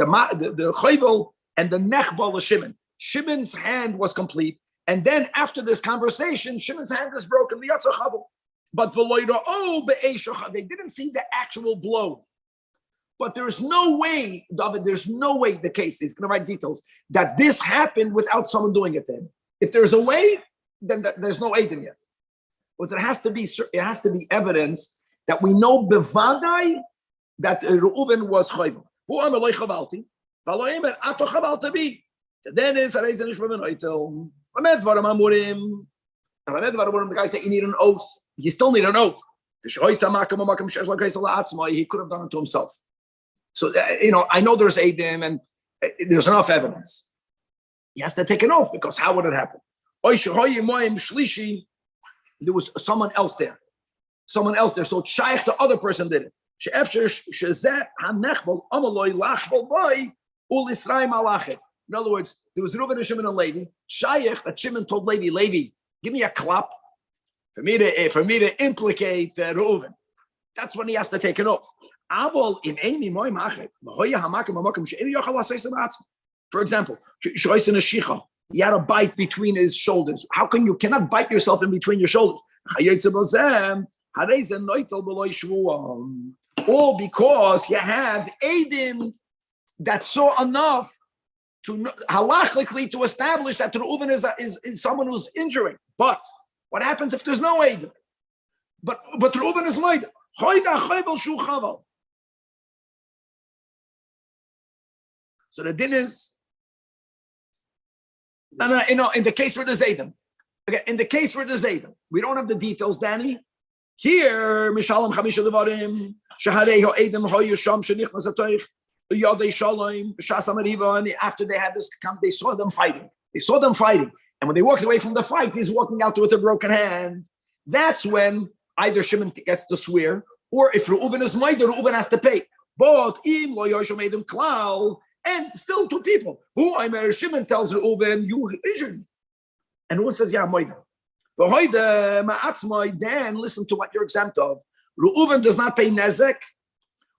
chayvel, and the nechbal is Shimon. Shimon's hand was complete, and then after this conversation, Shimon's hand is broken. The yatsa chavel, but they didn't see the actual blow. But there's no way, David, there's no way the case, he's going to write details, that this happened without someone doing it to him. If there's a way, then there's no Eidim yet. But it has to be evidence that we know bevadai that Reuven was chayv. Then is the guy said you need an oath. You still need an oath. He could have done it to himself. So, I know there's Eidim and there's enough evidence. He has to take an oath because how would it happen? There was someone else there. So Shaykh, the other person did it. In other words, there was Reuven and Shimon and Levi. Shaykh, that Shimon told Levi, give me a clap for me to implicate Reuven. That's when he has to take an oath. For example, he had a bite between his shoulders. How can you cannot bite yourself in between your shoulders? All because you have Eidim that saw enough to halachically to establish that Reuven is someone who's injuring. But what happens if there's no Eidim? But Reuven is made. So the din is, in the case where there's Eidim, okay, in the case where there's Eidim, we don't have the details, Danny. Here, Mishalom Chamisha Devarim, Shahareho Eidim Hoyusham Shenichnas Atoich, Yodei Shalom, Shasam Ariva, and after they had this, they saw them fighting. And when they walked away from the fight, he's walking out with a broken hand. That's when either Shimon gets to swear, or if Reuven is Maider, Reuven has to pay. But Im Lo Yoshua made him Klal. And still two people. Who Shimon tells Reuven, you injured me. And Reuven says, yeah, Moida. Then listen to what you're exempt of. Reuven does not pay nezek.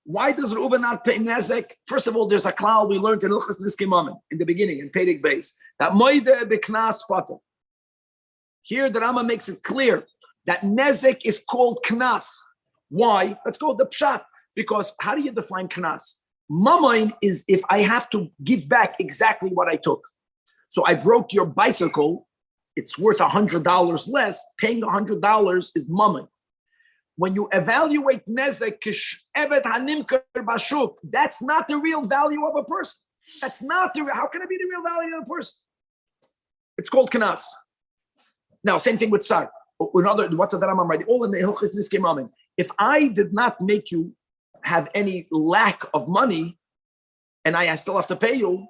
Why does Reuven not pay nezek? First of all, there's a klal we learned in Luchas Niskei in the beginning, in Pedig Beis, that Moida b'knas pater. Here the Rambam makes it clear that nezek is called knas. Why? Let's go with the pshat. Because how do you define knas? Mamain is if I have to give back exactly what I took. So I broke your bicycle, it's worth $100 less. Paying $100 is mamain. When you evaluate nezek, that's not the real value of a person. That's not the how can it be the real value of a person? It's called kanas. Now, same thing with sar. What's the Rambam right? All in the Hilchos Niskei Mamon. If I did not make you have any lack of money, and I still have to pay you,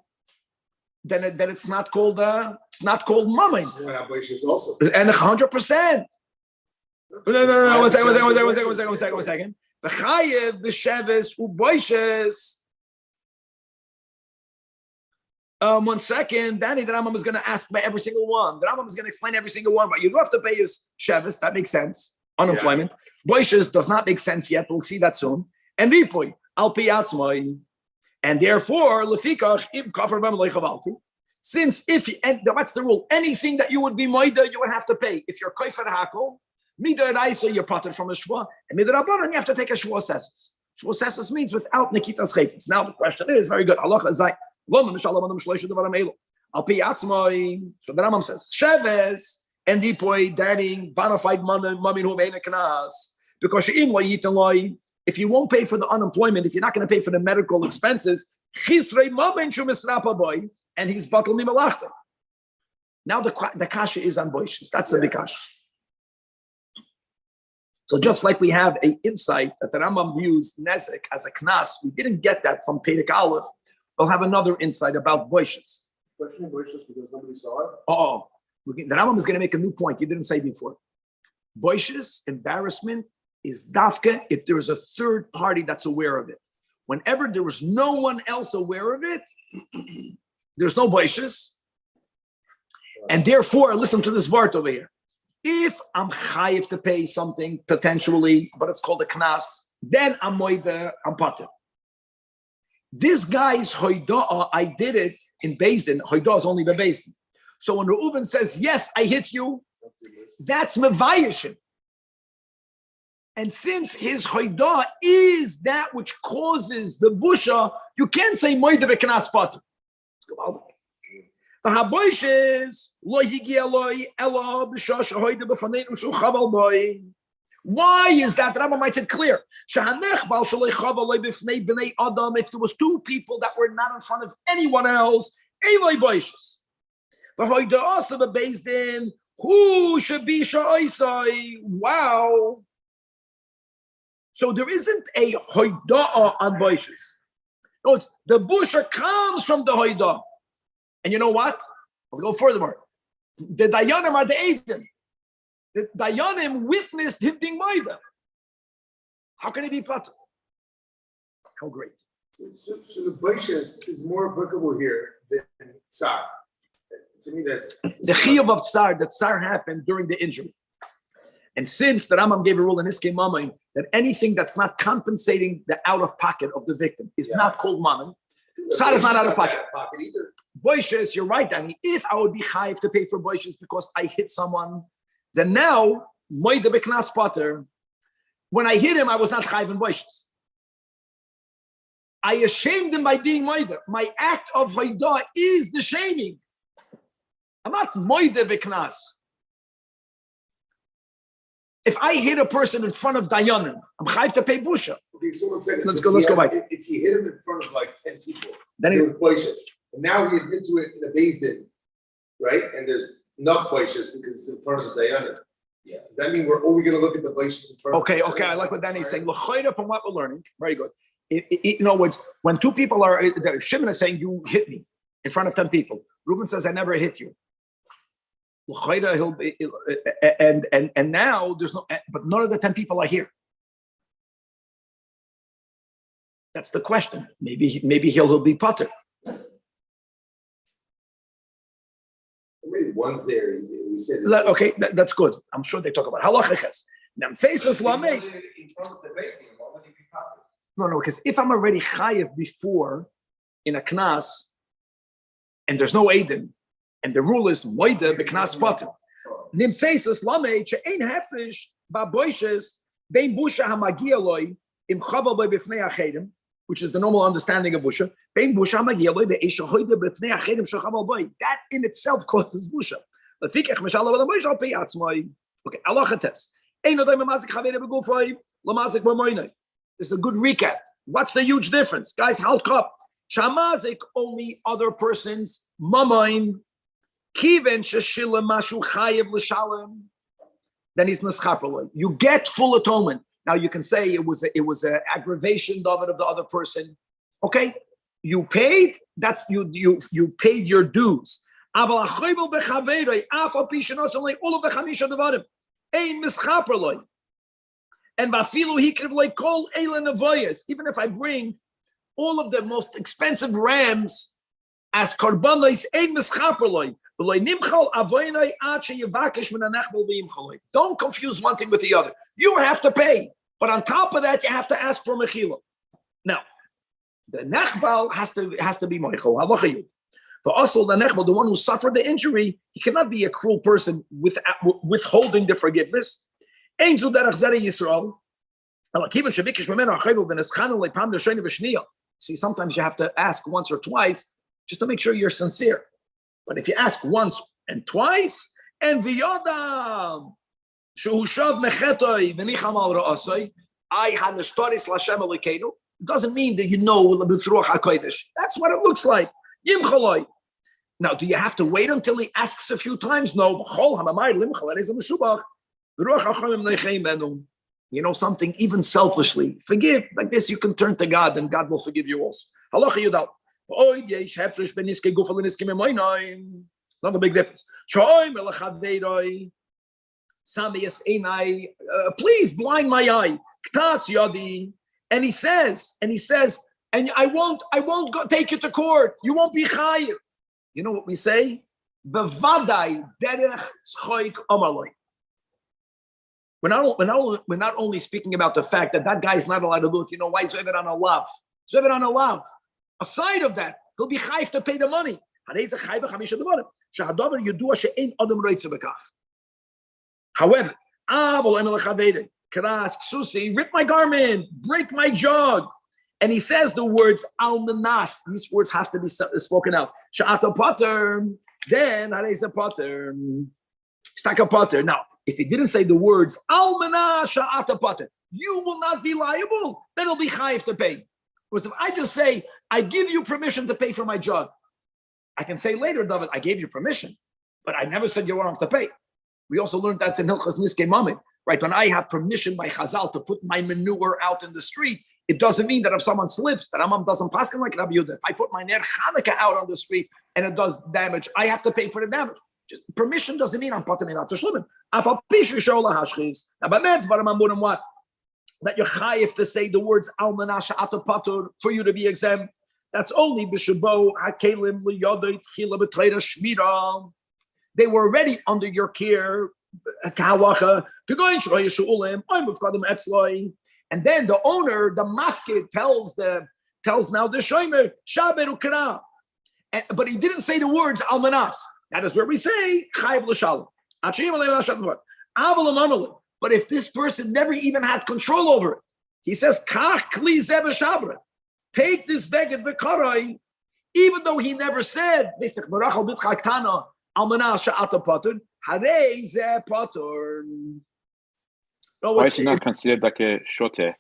then it's not called mamon. And 100%. No. 1 second. The chayev b'sheves u'boishes. 1 second, Danny, the Rambam is going to ask by every single one. The Rambam is going to explain every single one. But you do have to pay his Shevis. That makes sense. Unemployment. Boishes does not make sense yet. We'll see that soon. And Ripoy, Al Piyatzmai. And therefore, Lefikach, Im Kafar Bam. Since and what's the rule? Anything that you would be moida, you would have to pay. If you're koifer hakol, mida raisa, you're parted from a shva, and mida rabbanon, you have to take a shva sesses. Shva sesses means without nikitas chaytis. Now the question is very good. Allah is like, so the Rambam says, Sheves and Ripoy, dating bona fide money who made a kanas, because if you won't pay for the unemployment, if you're not going to pay for the medical expenses, and he's batal mimalachta. Now the kasha is on boishes. That's the big kasha. So just like we have an insight that the Rambam views nezek as a knas, we didn't get that from Perek Aleph. We'll have another insight about boishes. Questioning boishes because nobody saw it. The Rambam is going to make a new point. He didn't say before. Boishes, embarrassment, is dafka if there is a third party that's aware of it. Whenever there was no one else aware of it, there's no boishes. And therefore, listen to this word over here. If I'm chayiv to pay something potentially, but it's called a knas, then I'm moida, I'm pater. This guy's hoidah, I did it in Beis Din. Hoidah is only the Beis Din. So when Reuven says, yes, I hit you, that's mevayishim. And since his hoidah is that which causes the busha, you can't say moida b'knas pater. The haboishes lo higia loy ela b'shash hoida b'faneinu shu chaval boy. Why is that? The Rambam makes it clear. If there was two people that were not in front of anyone else, who should be wow. So there isn't a hoidah on boishes. No, it's the busha comes from the hoidah. And you know what? I'll go furthermore. The dayanim are the Eidim. The dayanim witnessed him being moida. How can he be pater? How great. So the boishes is more applicable here than tsar. To me, that's the chiyuv of tsar. The tsar happened during the injury. And since the Rambam gave a rule in his Kemamim that anything that's not compensating the out of pocket of the victim is not called mammon, tsar is not out of pocket. Either. Boishes, you're right, Danny. If I would be chayiv to pay for boishes because I hit someone, then now moide b'knas pater. When I hit him, I was not chayiv in boishes. I ashamed him by being moide. My act of hoidah is the shaming. I'm not moide b'knas. If I hit a person in front of dayanim, I'm chayiv to pay busha. Okay, so 1 second. Let's go back. If he hit him in front of like 10 people, then there were boishes. And now he admits to it in a Beis Din, right? And there's enough boishes because it's in front of the dayanim. Yeah. Does that mean we're only going to look at the boishes in front of the dayanim? Okay, I like what Danny's saying. L'chayda, from what we're learning, very good. In other words, when two people are, Shimon is saying, you hit me in front of 10 people. Reuben says, I never hit you. He'll be, and now there's no, but none of the 10 people are here. That's the question. Maybe he'll be pater. Maybe one's there. We said okay, that's good. I'm sure they talk about halachiches. Now, no, because if I'm already chayiv before in a knas, and there's no Aiden, and the rule is moida b'knas pater. Nimtzeisas lamei she'ein hefesh ba'boishes bein busha hamagia loy im chaval loy b'fnei achedim, which is the normal understanding of busha. Bein busha hamagia loy be'esha hoida b'fnei achedim shechaval boy. That in itself causes busha. Lefikach mishal lo boish al piyatzmai. Okay, alachates. Ein odai mamazik chavere begufay lamazik b'moinay. This is a good recap. What's the huge difference, guys? Halt up. Shamazik only other persons mamaim. Kiven sheshila mashu chayev l'shalem, then he's neschaperloy. You get full atonement. Now you can say it was an aggravation of the other person. Okay, you paid. That's you paid your dues. Aval achoyvel bechaverei afal pishanosonlei ulu bechamisha devarim ein mischaperloy. And vafilu hikrivlei kol eila nevoyes. Even if I bring all of the most expensive rams as korbanos ein mischaperloi. Don't confuse one thing with the other. You have to pay, but on top of that, you have to ask for mechila. Now, the nechbal has to be meichel. For also the nechbal, the one who suffered the injury, he cannot be a cruel person withholding the forgiveness. Angel derech zera Yisrael. See, sometimes you have to ask once or twice just to make sure you're sincere. But if you ask once and twice, and v'yodam shehushav mechetoi v'nicham al ra'asoi, I had nestoris l'Hashem Elokeinu, doesn't mean that you know b'truach hakodesh. That's what it looks like. Yimchaloi. Now, do you have to wait until he asks a few times? No. You know something, even selfishly, forgive. Like this, you can turn to God, and God will forgive you also. Halacha yudal. Not a big difference. Please blind my eye. And he says, and I won't go take you to court. You won't be chayiv. You know what we say? Bevadai derech schoik amaloi. We're not only speaking about the fact that guy is not allowed to do it. You know why? He's over on a love. Aside of that, he'll be chayiv to pay the money. However, rip my garment, break my jug. And he says the words almanas. These words have to be spoken out. Sha'ata potter, then hareza potter. Staka potter. Now, if he didn't say the words almanas sha'ata potter, you will not be liable. Then it'll be chayiv to pay. Because if I just say, I give you permission to pay for my jug, I can say later, David, I gave you permission, but I never said you won't have to pay. We also learned that's in Hilchas Niskei Mamid, right? When I have permission by Chazal to put my manure out in the street, it doesn't mean that if someone slips, that Rambam doesn't pass him like Rabbi Yehuda. If I put my Ner Chanukah out on the street and it does damage, I have to pay for the damage. Just permission doesn't mean I'm putting it out to shlumin. Afal pishu shola hashchis. Now, but what? That you're chayiv to say the words almanah sha'ata patur for you to be exempt. That's only b'shabo hakelim liyodei tchila b'treira shmira. They were already under your care. Kawacha kegoyin shroy yeshuulim oim ufkadim etzloi. And then the owner, the mafkid, tells now the shomer shaberu kara. But he didn't say the words almanas. That is where we say chayiv l'shalom. But if this person never even had control over it, he says, take this beged v'karai, even though he never said, why is it not considered like a shote?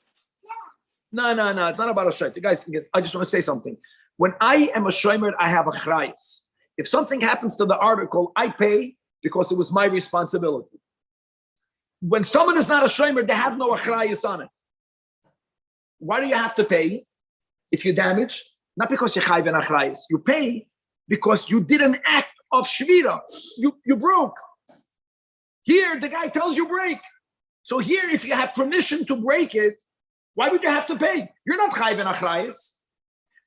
No, it's not about a shote. Guys, I just want to say something. When I am a shomer, I have a chrayis. If something happens to the article, I pay because it was my responsibility. When someone is not a shomer, they have no achrayus on it. Why do you have to pay if you damage? Not because you're chayv and achrayus. You pay because you did an act of shvira. You broke. Here, the guy tells you break. So here, if you have permission to break it, why would you have to pay? You're not chayv and achrayus.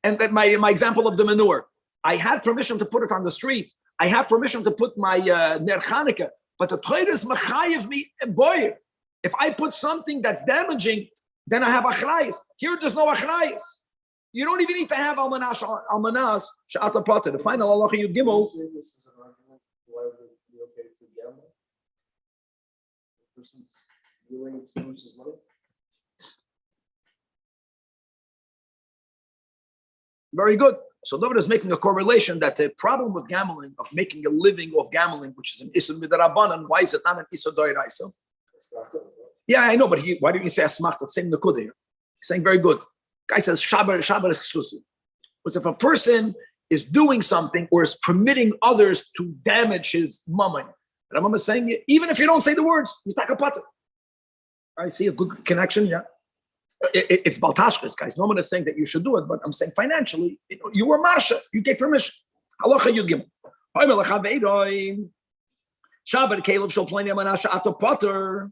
And that my example of the manure. I had permission to put it on the street. I have permission to put my ner Chanukah. But the Torah is mechayev me, boy. If I put something that's damaging, then I have achrayus. Here, there's no achrayus. You don't even need to have almanas sha'ata potter. The final halacha yud gimel. This is an argument why would it be okay to gamble? The person's willing to lose his money. Very good. So David is making a correlation that the problem with gambling, of making a living off gambling, which is an Isur Midarabanan, why is it not an Isur Doiraisa? Yeah, I know, but why didn't you say Asmach? That's saying the Kud here. He's saying very good. Guy says Shabar is Ksusi. Because if a person is doing something or is permitting others to damage his mammon, Rambam is saying, even if you don't say the words, you take a pater. I see a good connection, yeah. It's Baltashkas, guys. No one is saying that you should do it, but I'm saying financially, you were Marsha, you get permission. Halacha Yud Gimel. Shabbat Caleb shall play Manasha at the Potter.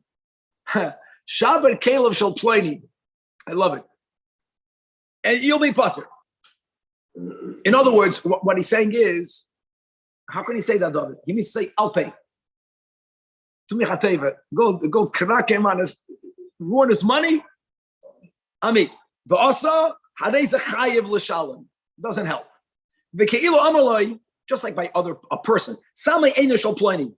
Shabbat Caleb shall play. I love it. And you'll be Potter. In other words, what he's saying is, how can he say that, David? He means to say, I'll pay. Go crack him on his, ruin his money. I mean, the asa, hadeza chayev l'shalom. Doesn't help. The ke'ilu amaloi, just like by a person. Samay einishal plani.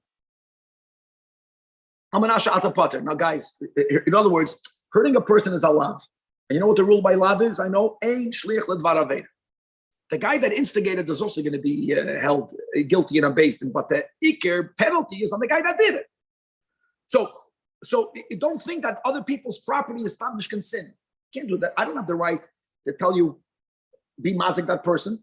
Amanasha atapater. Now, guys, in other words, hurting a person is a lav. And you know what the rule by lav is? I know, ein shliach ledvar aveda. The guy that instigated is also going to be held guilty and abased, but the ikir penalty is on the guy that did it. So don't think that other people's property is established sin. Can't do that. I don't have the right to tell you, be mazik that person.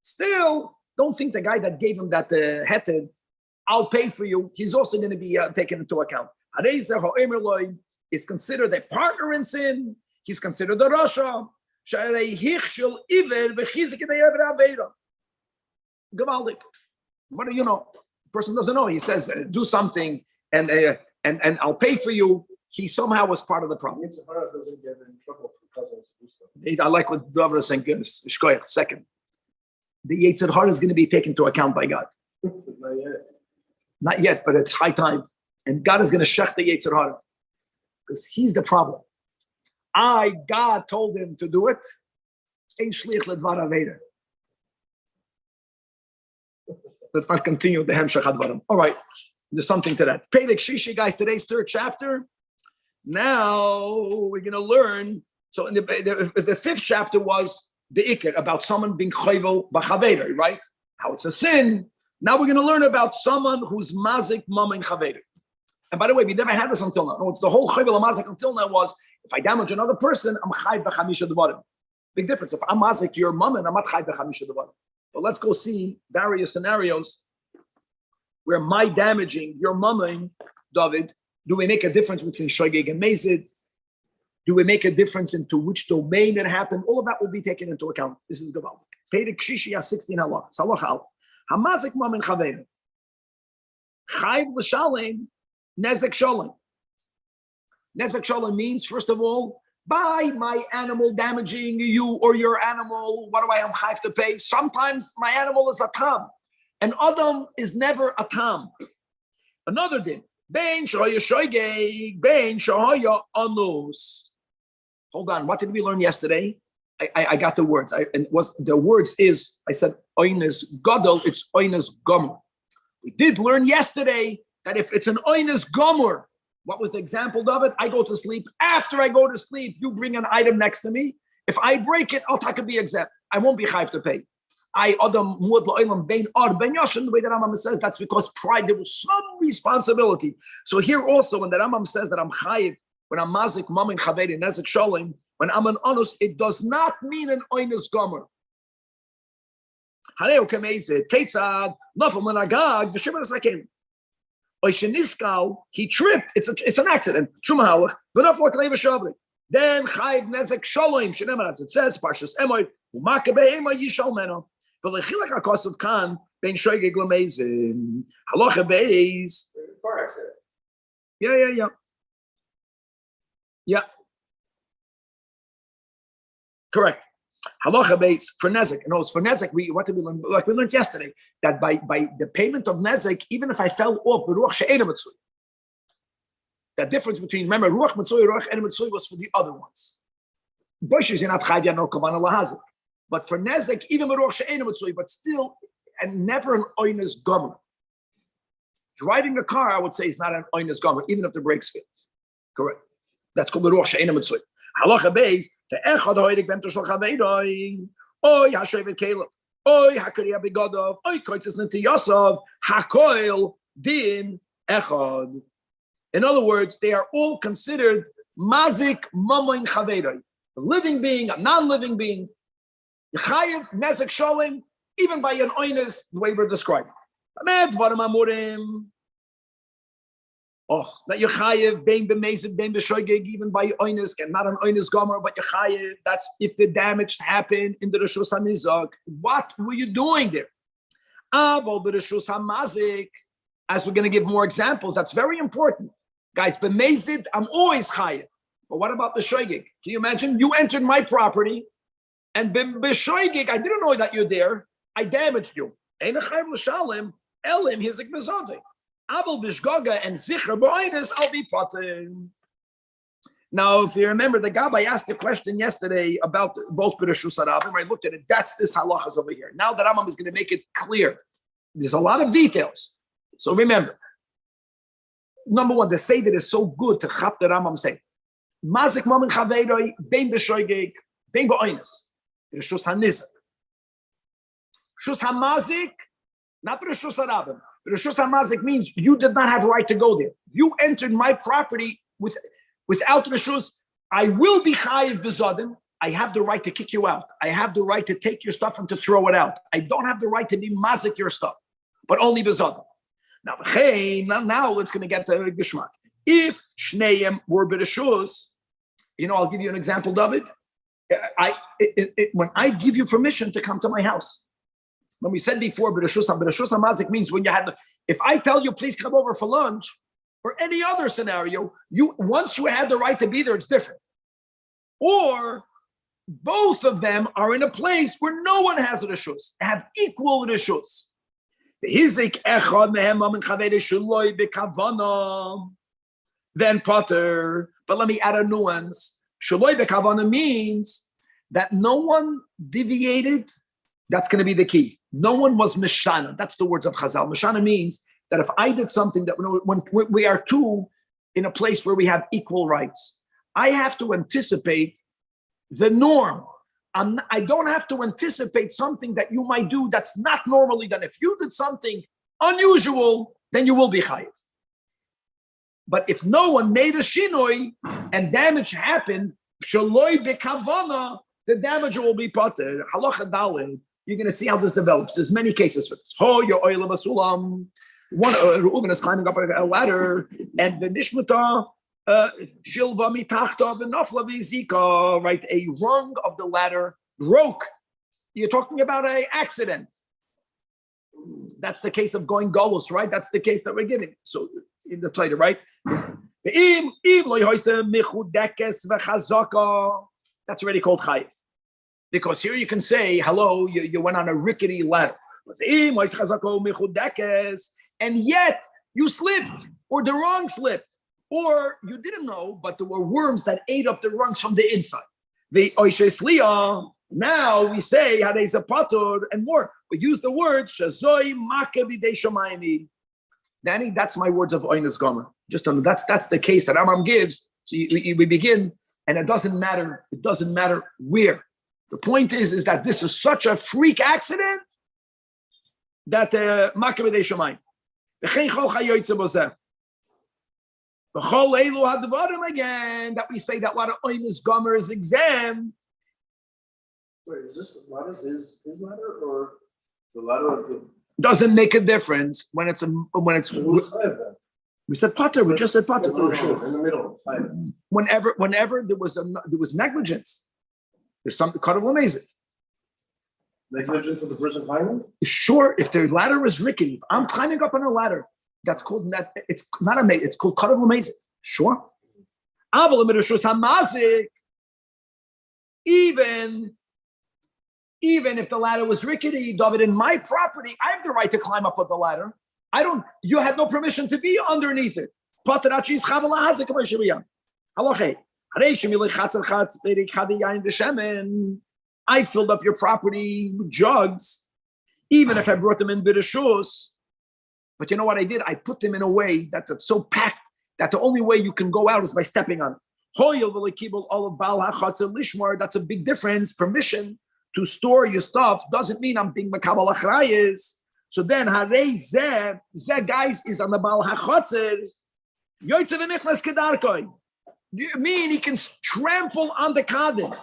Still, don't think the guy that gave him that heted, I'll pay for you, he's also going to be taken into account. Is considered a partner in sin. He's considered a rasha. Gavaldik. What do you know? The person doesn't know. He says, do something and I'll pay for you. He somehow was part of the problem. Doesn't get in trouble for I like what David is saying. Second, the Yetzer Hara is going to be taken into account by God. Not yet, but it's high time. And God is going to shech the Yetzer Hara because he's the problem. God told him to do it. Let's not continue the Hemshech Advarim. All right, there's something to that. Pedek Shishi, guys, today's third chapter. Now we're going to learn. So in the fifth chapter was the Iker, about someone being chayvel b'chaveder, right? How it's a sin. Now we're going to learn about someone who's mazik mama in chaveder. And by the way, we never had this until now. No, it's the whole chayvel mazik until now was, if I damage another person, I'm chayv b'chamisha devarim. Big difference. If I'm mazik your mom, I'm not chayv b'chamisha devarim. But let's go see various scenarios where my damaging your mama, David, do we make a difference between shogeg and mezid? Do we make a difference into which domain it happened? All of that will be taken into account. This is Gavaldik. Pedek Shishi has 16 halachas. Halacha al. Hamazik mama in chavein. Chayv l'shalem nezek shalem. Nezek shalom means, first of all, by my animal damaging you or your animal, what do I have to pay? Sometimes my animal is a tam, and Adam is never a tam. Another din, bein shoya shoygeg, bein shoya anus. Hold on, what did we learn yesterday? I got the words. I said oines gadol, it's oines gomer. We did learn yesterday that if it's an oines gomer, what was the example of it? I go to sleep. After I go to sleep, you bring an item next to me. If I break it, I'll take a be exempt. I won't be chayv to pay. The way that Rambam says, that's because pride, there was some responsibility. So here also, when the Rambam says that I'm chayv, when I'm mazik, mamin, chaveri, nezik, sholim, when I'm an onus, it does not mean an oinus gomer. Hareu kemezid, ketzad, nafal managag, v'shimon esakim. He tripped. It's an accident. Then chayv nezek shalom. Shenemar, as it says, Parshas Emoy, u'maka be'ema yishal meno. V'lechilach hakosov kan ben shoygeg l'meizin. Halacha beis. Car accident. Yeah. Correct. Halacha beis for nezek. No, it's for nezek. What did we learn? Like we learned yesterday, that by the payment of nezek, even if I fell off the ruach she'ena mitzui, the difference between, remember, ruach mitzui, ruach ena mitzui was for the other ones. Bushes not chayv no kavana lahazik, but for nezek, even the ruach she'ena mitzui, but still, and never an oinus gomer. Driving a car, I would say, is not an oinus gomer, even if the brakes fail. Correct. That's called the ruach she'ena mitzui. Halacha beis, the echad hoidik ben toshal chaveidoi, oy hashevet kelev, oy hakariya begodov, oy koitzes neti yosov, hakoil din echad. In other words, they are all considered mazik mamoin chaveidoi, a living being, a non-living being, yechayev nezek sholim, even by an oinus, the way we're describing. Amet varam amurim. Oh, that Yechayev, bein b'mezid, bein b'shoygeg, even by oinus, and not an oinus gomer, but Yechayev, that's if the damage happened in the Rishus HaNizak. What were you doing there? Avol b'Rishus HaMazik, as we're going to give more examples, that's very important. Guys, b'mezid, I'm always chayev. But what about the shoygeg? Can you imagine? You entered my property, And b'shoigig, I didn't know that you're there. I damaged you. Ein chayv l'shalim elim hizik bezodei. Abel b'shgoga and zicher b'oinus, I'll be potem. Now, if you remember, the Gabbai asked a question yesterday about both B'Reshus Harabim. I looked at it. That's this halachas over here. Now the Rambam is going to make it clear. There's a lot of details. So remember, number one, the Seder is so good to chap the Rambam say. Mazik momen chaveiroi, bein b'shoigeg, bein b'oinus. B'Reshus HaNizak. B'Reshus HaMazik, not B'Reshus Harabim. B'Reshus HaMazik means you did not have the right to go there. You entered my property without reshus. I will be chayiv bezodim. I have the right to kick you out. I have the right to take your stuff and to throw it out. I don't have the right to be mazik your stuff, but only bezodim. Now it's going to get the geshmak. If shneim were bereshus, I'll give you an example, David. When I give you permission to come to my house, when we said before bereshus mazik means when you had. If I tell you please come over for lunch, or any other scenario, once you had the right to be there, it's different. Or both of them are in a place where no one has a reshus, have equal reshus. Then Potter. But let me add a nuance. Shaloi bekavana means that no one deviated. That's going to be the key. No one was mishana. That's the words of Chazal. Mishana means that if I did something that when we are two in a place where we have equal rights, I have to anticipate the norm. I don't have to anticipate something that you might do that's not normally done. If you did something unusual, then you will be chayiv. But if no one made a shinoi and damage happened, shaloi bekavana, the damage will be potter. Halacha daled. You're going to see how this develops. There's many cases for this. Ho your oil of asulam. One Reuben is climbing up a ladder, and the nishmata shilva mitachta v'nafla v'zika. Right, a rung of the ladder broke. You're talking about an accident. That's the case of going golus, right? That's the case that we're giving. So in the Torah, right? That's already called chayiv, because here you can say, hello, you went on a rickety ladder. And yet you slipped, or the rung slipped, or you didn't know, but there were worms that ate up the rungs from the inside. Now we say Hadeza Patur and more. We use the word Shazoi Makabide Shomayni. Danny, that's my words of Oinus Gomer. Just that's the case that Rambam gives. So we begin, and it doesn't matter. It doesn't matter where. The point is that this is such a freak accident that Makabide Shomayni. Again, that we say that a lot of Oinus Gomer is exempt. Wait, is this ladder his ladder or the ladder of the? Doesn't make a difference when it's we said Potter. We just said Potter. In the middle. Whenever there was negligence, there's something cut of amazing. Negligence of the person climbing? Sure, if the ladder is rickety, if I'm climbing up on a ladder, that's called that. It's not a mate. It's called cut of amazing. Sure. Even if the ladder was rickety, David, in my property, I have the right to climb up on the ladder. You had no permission to be underneath it. I filled up your property with jugs, even if I brought them in b'reshus. But you know what I did? I put them in a way that it's so packed that the only way you can go out is by stepping on it. That's a big difference. Permission to store your stuff doesn't mean I'm being makabel achrayis. So then, harei zeh guys is on the bal hachotzer. Yoytze v'nichnas kedarkoi. You mean he can trample on the kadin?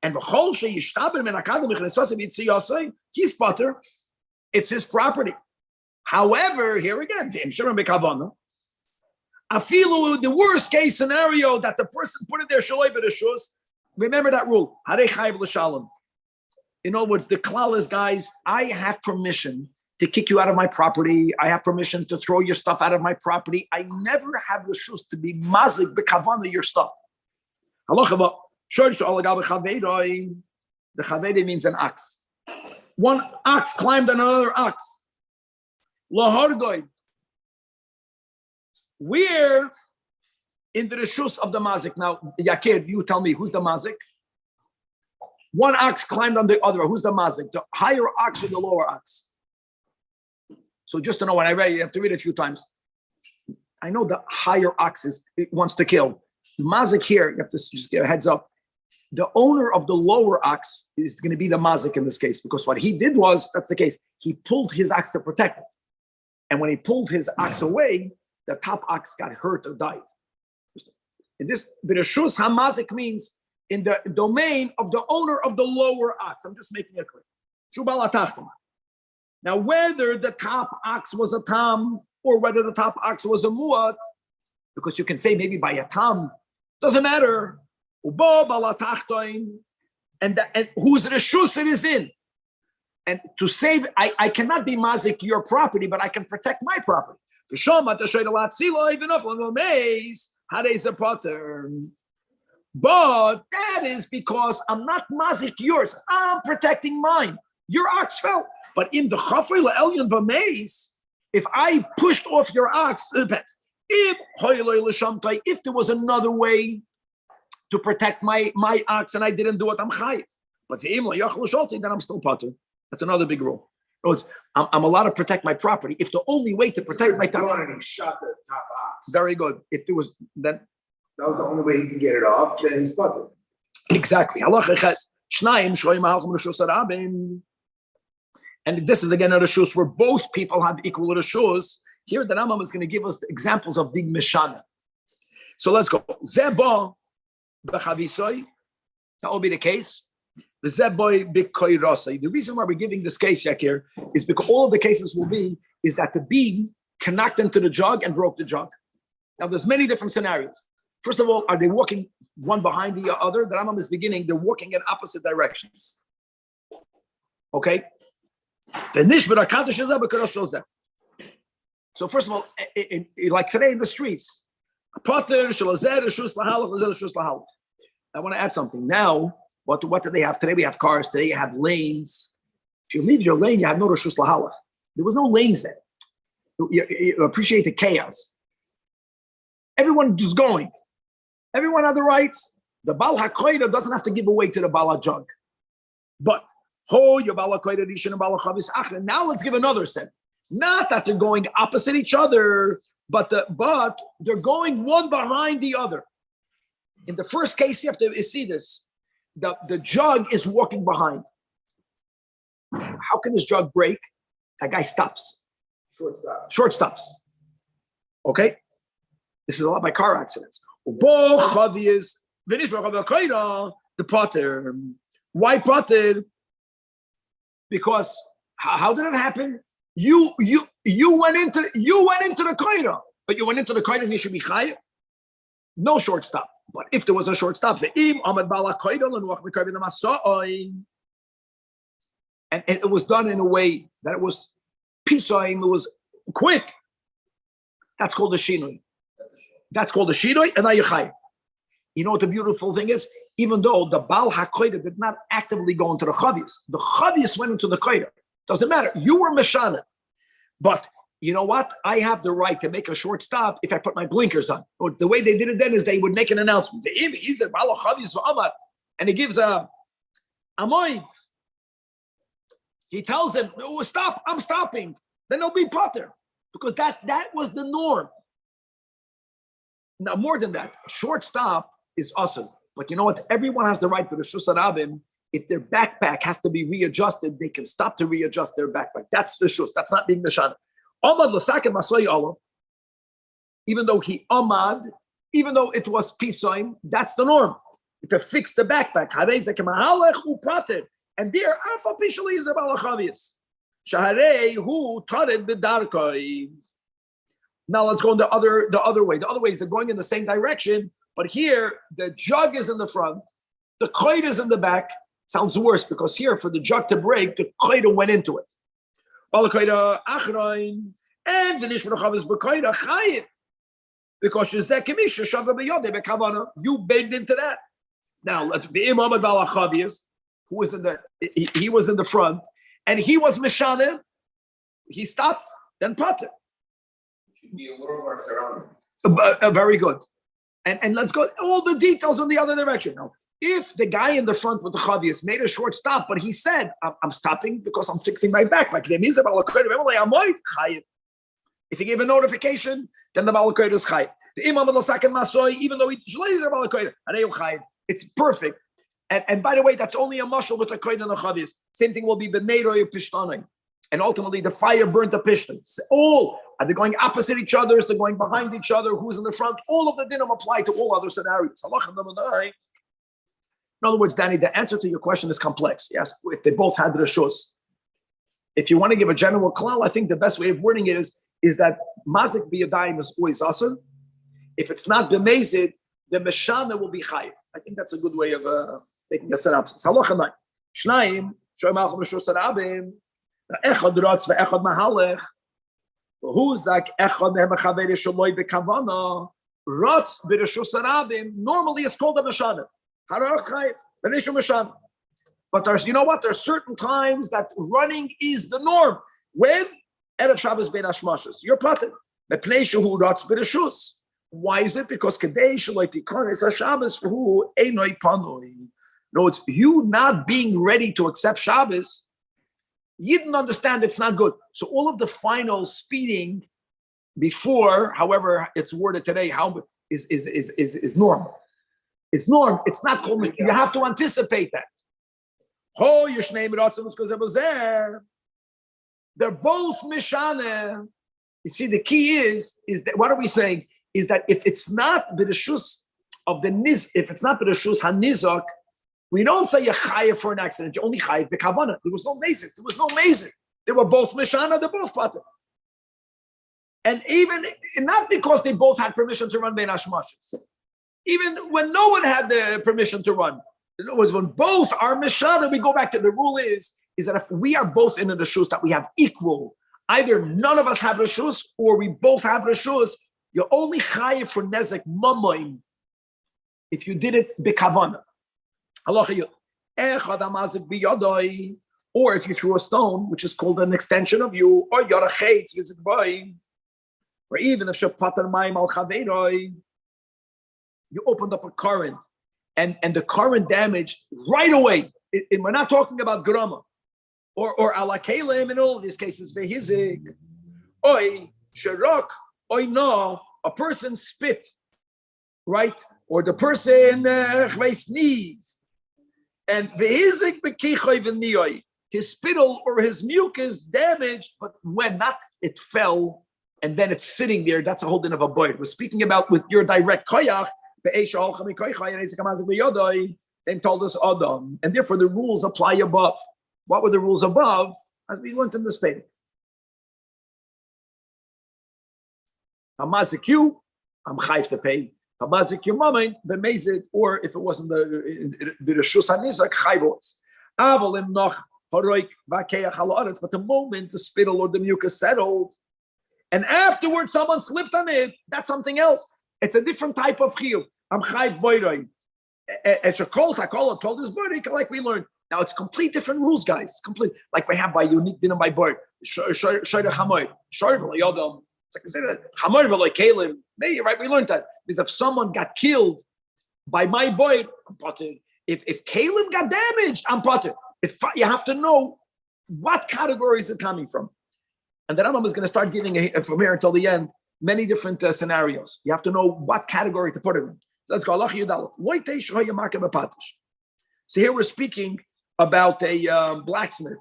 And v'chol sheyishtaber min hakadin v'chnesasim yitziyosei. He's potter. It's his property. However, here again, v'imshirim b'kavana. Afilu, the worst case scenario that the person put it there shaloi b'reshus. Remember that rule. Harei chayiv l'shalom. In other words, the klal is, guys, I have permission to kick you out of my property. I have permission to throw your stuff out of my property. I never have the shoes to be mazik b'kavana your stuff. The chaveri means an ox. One ox climbed on another ox. Lahorgoy. We're in the reshus of the mazik. Now, Yakir, you tell me, who's the mazik? One ox climbed on the other. Who's the mazik? The higher ox or the lower ox? So just to know, when I read it, you have to read it a few times. I know the higher ox wants to kill. The mazik here, you have to just get a heads up. The owner of the lower ox is going to be the mazik in this case, because what he did was, that's the case, he pulled his ox to protect it. And when he pulled his ox away, the top ox got hurt or died. In this, Bereshus Hamazik means in the domain of the owner of the lower ox. I'm just making it clear. Now, whether the top ox was a tam or whether the top ox was a muat, because you can say maybe by a tam, doesn't matter. And whose reshus it is in. And to save, I cannot be mazik your property, but I can protect my property. But that is because I'm not mazik yours. I'm protecting mine. Your ox fell. But in the chafri la'elyon v'meis, if I pushed off your ox, if there was another way to protect my ox and I didn't do it, I'm chayiv. But then I'm still potter. That's another big rule. I'm allowed to protect my property. If the only way to protect my property, and he shot the top ox. Very good. If there was then that was the only way he can get it off, then he's potter. Exactly. And this is again a reshus where both people have equal reshus. Here the Rambam is going to give us examples of big meshana. So let's go. Zeba b'chavisoy. That will be the case. The zeboy b'koirosay. The reason why we're giving this case Yakir is because all of the cases will be is that the beam knocked into the jug and broke the jug. Now there's many different scenarios. First of all, are they walking one behind the other? The Rambam is beginning. They're walking in opposite directions. Okay. So first of all, like today in the streets, I want to add something. Now, what do they have today? We have cars. Today you have lanes. If you leave your lane, you have no reshus lahala. There was no lanes then. You appreciate the chaos. Everyone just going. Everyone had the rights. The Baal HaKoida doesn't have to give away to the Baal HaJug. But now let's give another set. Not that they're going opposite each other, but they're going one behind the other. In the first case, you have to see this. The jug is walking behind. How can this jug break? That guy stops. Short stops. Okay? This is a lot by car accidents. The potter. Why potter? Because how did it happen? You went into the koira, but you went into the koira and you should be chayiv. No short stop. But if there was a short stop, and it was done in a way that it was pisoim, it was quick. That's called a shinoi. That's called a shinoi, and now you're chayiv. You know what the beautiful thing is? Even though the Baal HaKoida did not actively go into the Chavius went into the Koida. Doesn't matter. You were Meshana. But you know what? I have the right to make a short stop if I put my blinkers on. Or the way they did it then is they would make an announcement. He's a Baal HaChavius Amar. And he gives a moed. He tells them, oh, stop, I'm stopping. Then they'll be potter. Because that was the norm. Now, more than that, short stop is awesome. But you know what? Everyone has the right to the Reshus Harabim. If their backpack has to be readjusted, they can stop to readjust their backpack. That's the shus. That's not being Meshana. Amad l'saken masoy olav. Even though he amad, even though it was pisoim, that's the norm. To fix the backpack. And there, alpha pishali is a balachavius. Shaharei hu tared b'darkoi. Now let's go in the other way. The other way is they're going in the same direction, but here the jug is in the front, the koid is in the back. Sounds worse because here for the jug to break, the koid went into it. And the nishmanachav is b'koid chayiv because you baked into that. Now let's be imam balachavius who was he was in the front, and he was Mishana, he stopped, then Pater. Should be a little more surroundings. Very good. And let's go all the details in the other direction. Now, if the guy in the front with the chavias made a short stop, but he said, I'm stopping because I'm fixing my backpack. If he gave a notification, then the Balakayr is chayiv. The Imam of the second Masoy, even though it's perfect. And by the way, that's only a mashal with a kohen and a chavis. Same thing will be b'nei or pishtanim. And ultimately, the fire burnt the pishtan. All are they going opposite each other? They're going behind each other. Who's in the front? All of the dinim apply to all other scenarios. In other words, Danny, the answer to your question is complex. Yes, if they both had reshus. If you want to give a general klal, I think the best way of wording it is that mazik biyadayim is always asur. If it's not b'mezid, the meshana will be chayiv. I think that's a good way of making a synopsis. Halacha 9. Shnayim shoyim reshus arabim. Echad ratz ve'echad mahalech. Who's like echad mehem chaver shaloi bekavana? Ratz b'reshus arabim. Normally it's called a meshana. Harach chayiv. V'nishu meshana. But there's, you know what? There's certain times that running is the norm. When? Erev Shabbos bein hashmashos. You're pater. Mepnei shehu ratz b'reshus. Why is it? Because Kadei Shaloi Tikanes HaShabbos for who Einoi Panoi. No, it's you not being ready to accept Shabbos. You didn't understand it's not good. So all of the final speeding before, however it's worded today, how is normal. It's norm. It's not called. You have to anticipate that. Oh, they're both Mishane. You see, the key is that what are we saying? Is that if it's not the reshus of the niz, if it's not the reshus hanizak, we don't say you're chayiv for an accident. You're only chayiv bekavana. There was no mazik. There was no mazik. They were both mishana. They're both pater. And even not because they both had permission to run bein hashmashos. Even when no one had the permission to run. In other words, when both are mishana, we go back to the rule is that if we are both in the reshus that we have equal, either none of us have reshus or we both have reshus. You're only chayiv for nezek mamoim if you did it bekavana. Or if you threw a stone, which is called an extension of you, or yarachetz v'zikboim, or even if shepater mayim al chaveroi, you opened up a current, and the current damaged right away. We're not talking about grama, or alakelim in all of these cases vehizik, oy sherok. Or no, a person spit, right? Or the person sneezed, and his spittle or his mucus damaged, but when not, it fell, and then it's sitting there. That's a whole din of a boy. We're speaking about with your direct koyach. They told us Adam, and therefore the rules apply above. What were the rules above? As we learned in the spade. Hamazik you, I'm chayv to pay. Hamazik your mama, b'mezid, or if it wasn't the reshus hanizak, chayvos. Avalim noch haroik vakeach halaretz. But the moment the spittle or the mucus settled, and afterwards someone slipped on it, that's something else. It's a different type of chiyuv. I'm chayv boyroi. It's a kol takola told his boy, like we learned. Now it's complete different rules, guys. Complete, like we have by unique dinner by board. Shoyder chamoy, shoyder yodam. Maybe right, we learned that because if someone got killed by my boy, I'm potter. If Kalim got damaged, I'm potter. You have to know what category is it coming from, and the Rambam is going to start giving from here until the end many different scenarios. You have to know what category to put it in. So let's go. So here we're speaking about a blacksmith.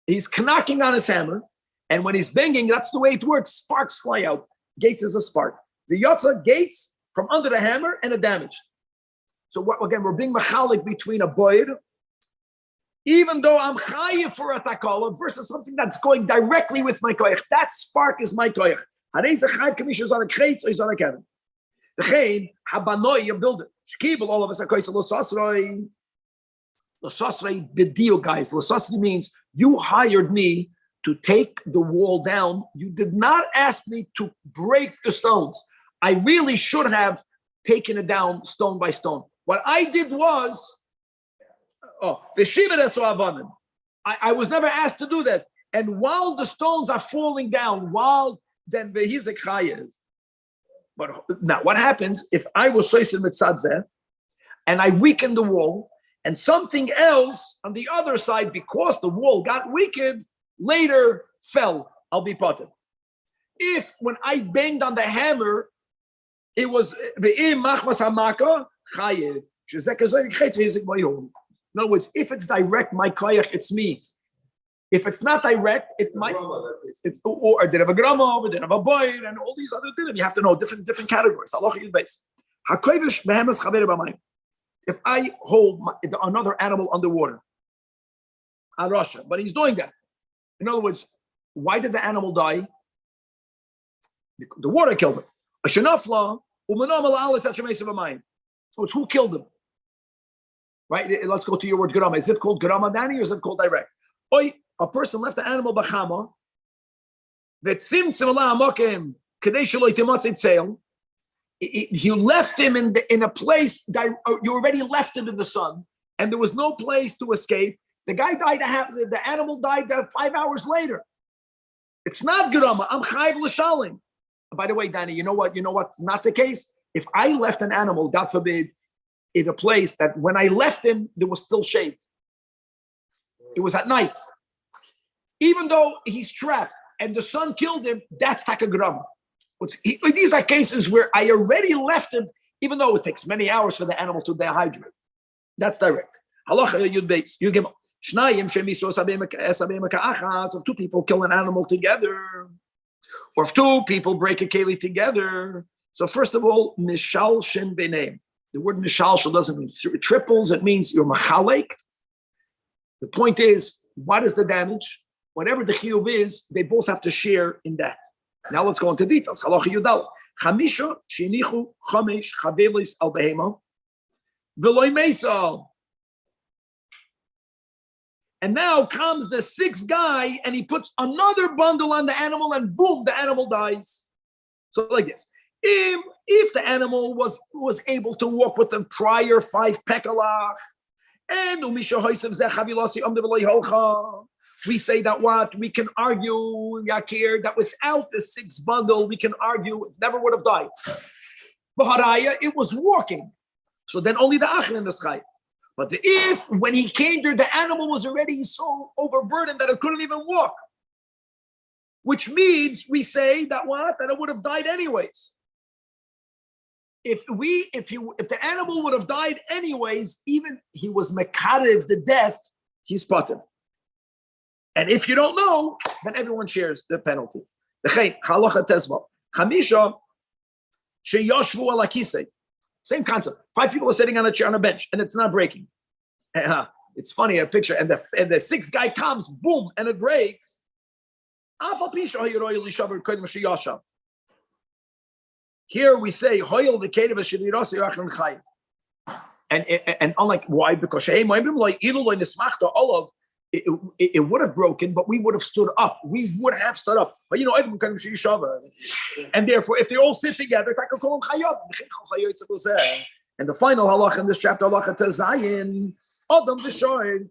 He's knocking on his hammer. And when he's banging, that's the way it works. Sparks fly out. Gates is a spark. The yotza gates from under the hammer and a damage. So again, we're being machalik between a boyd, even though I'm chayiv for a takala versus something that's going directly with my koyach. That spark is my koyach. Harei chayiv kamisha is on a chetz or is on a kevin. The chayin habanoi, you build it. Shkibel, all of us are koyach losasroi. Losasroi b'dio, guys. Losasroi means you hired me to take the wall down. You did not ask me to break the stones. I really should have taken it down stone by stone. What I did was, I was never asked to do that. And while the stones are falling down, then vehizek chayev. But now, what happens if I was soisin mitzadzeh and I weakened the wall, and something else on the other side, because the wall got weakened, later fell? I'll be potter. If when I banged on the hammer, it was ve'im machmas hamaka chayev. In other words, if it's direct, my koyach, it's me. If it's not direct, it might. It's or a din of a grama, or a din of a boy, and all these other dinim. You have to know different categories. If I hold another animal underwater, on Russia, but he's doing that. In other words, why did the animal die? The water killed him. So it's who killed him? Right? Let's go to your word grama. Is it called grama, Danny, or is it called direct? A person left the animal bachama. You left him in a place. You already left him in the sun, and there was no place to escape. The guy died. The animal died 5 hours later. It's not grama. I'm chayv l'shalim. By the way, Danny, you know what? You know what's not the case? If I left an animal, God forbid, in a place that when I left him, there was still shade. It was at night. Even though he's trapped and the sun killed him, that's takagrama. These are cases where I already left him, even though it takes many hours for the animal to dehydrate. That's direct. Halacha yud beis. You give shnayim shemiso esabei. If two people kill an animal together, or if two people break a keli together. So first of all, mishal shin beneim. The word mishalshal doesn't mean triples. It means you're machalek. The point is, what is the damage? Whatever the chiyuv is, they both have to share in that. Now let's go into details. Halacha yudal. Chamisha shenichu chamesh chavelis al behema v'loy meisal. And now comes the sixth guy, and he puts another bundle on the animal, and boom, the animal dies. So like this. If the animal was able to walk with the prior 5 pekalach, and we say that what? We can argue, Yakir, that without the 6th bundle, we can argue it never would have died. Baharaya, it was walking. So then only the achir in the sky. But if when he came there, the animal was already so overburdened that it couldn't even walk, which means we say that what? That it would have died anyways. If the animal would have died anyways, even he was mekarev the death, he's potem. And if you don't know, then everyone shares the penalty. Same concept. 5 people are sitting on a chair on a bench, and it's not breaking. It's funny, a picture, and the 6th guy comes, boom, and it breaks. Here we say, and unlike why? Because it would have broken, but we would have stood up. We would have stood up. But and therefore, if they all sit together, and the final halach in this chapter, halach tezayin, Adam v'shoin,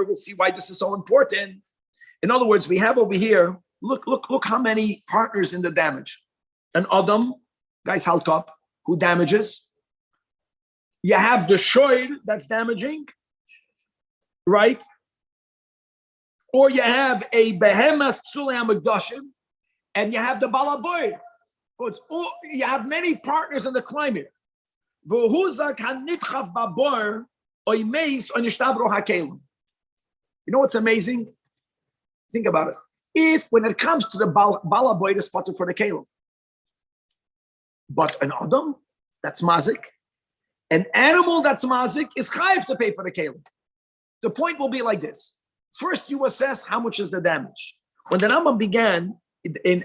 we'll see why this is so important. In other words, we have over here, look how many partners in the damage. An Adam, guys, halkop, who damages. You have the shoyd that's damaging, right? Or you have a behemas psulei hamekdashim, and you have the balaboy. You have many partners in the climate. You know what's amazing? Think about it. If when it comes to the balaboy, it's spotted for the kelim, but an adam that's mazik, an animal that's mazik is chayiv to pay for the kelim. The point will be like this: first, you assess how much is the damage. When the Rambam began in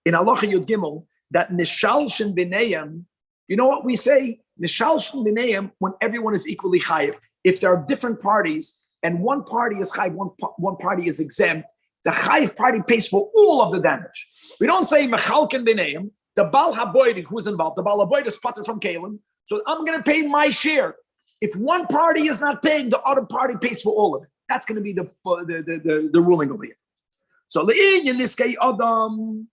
Halacha Yud Gimel that nishalshin b'neiam, you know what we say? Nishalshin b'neiam when everyone is equally chayiv. If there are different parties and one party is chayiv, one party is exempt, the chayiv party pays for all of the damage. We don't say mechalken b'neiam. The Baal HaBoyd who is involved, the Baal HaBoyd is spotted from Kalim, so I'm going to pay my share. If one party is not paying, the other party pays for all of it. That's going to be the ruling over here. So in this case, Adam,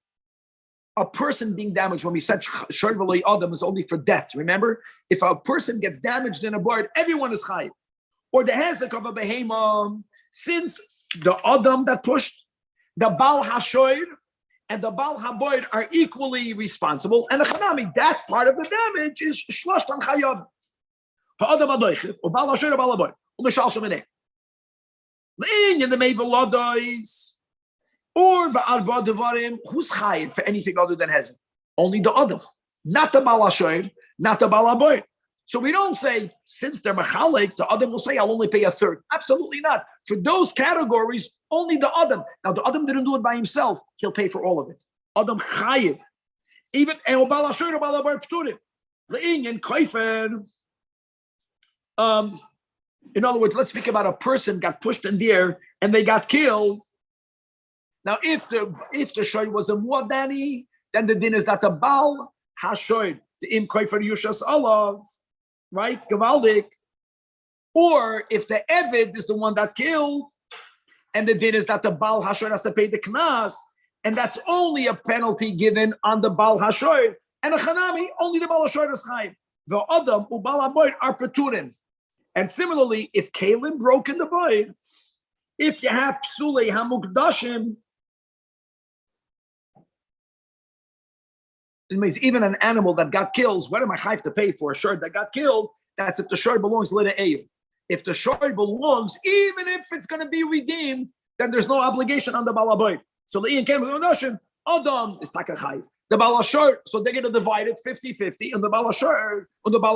a person being damaged, when we said Sharvalei Adam is only for death. Remember, if a person gets damaged in a bird, everyone is chayiv. Or the hezek of a behema, since the Adam that pushed, the Baal HaShoir and the Baal HaBoyd are equally responsible, and the Chanami, that part of the damage is shlosh tan chayav. Ha'adam adoichiv, or Baal HaShoir or Baal HaBoyd, u'meshal shemeneh. Le'inyan the meivel ladois, or va'arba devarim, who's chayiv for anything other than hezek? Only the Adam, not the Baal HaShoir, not the Baal HaBoyd. So we don't say, since they're machalik, the Adam will say, I'll only pay a third. Absolutely not. For those categories, only the Adam. Now, the Adam didn't do it by himself. He'll pay for all of it. Adam chayiv. Even, in other words, let's speak about a person got pushed in the air and they got killed. Now, if the shoy was a muadani, then the din is that the Baal HaShoy, the im koifer yushas alav, right? Gavaldik. Or if the Evid is the one that killed, and the din is that the Baal HaShoy has to pay the knas, and that's only a penalty given on the Baal HaShoy, and a Chanami, only the Baal HaShoy is chayiv. The Adam u Baal HaBoyd are peturim. And similarly, if Kalim broke in the boyd, if you have psulei hamukdashim, it means even an animal that got killed, what am I chayiv to pay for a shor that got killed? That's if the shor belongs to Eyu. If the shor belongs, even if it's going to be redeemed, then there's no obligation on the Baal HaBoyd. So the Ian came with Nashim, Adam is taka chayiv. The Baal HaShor, so they're going to divide it 50-50, and the Baal HaShor, and the Baal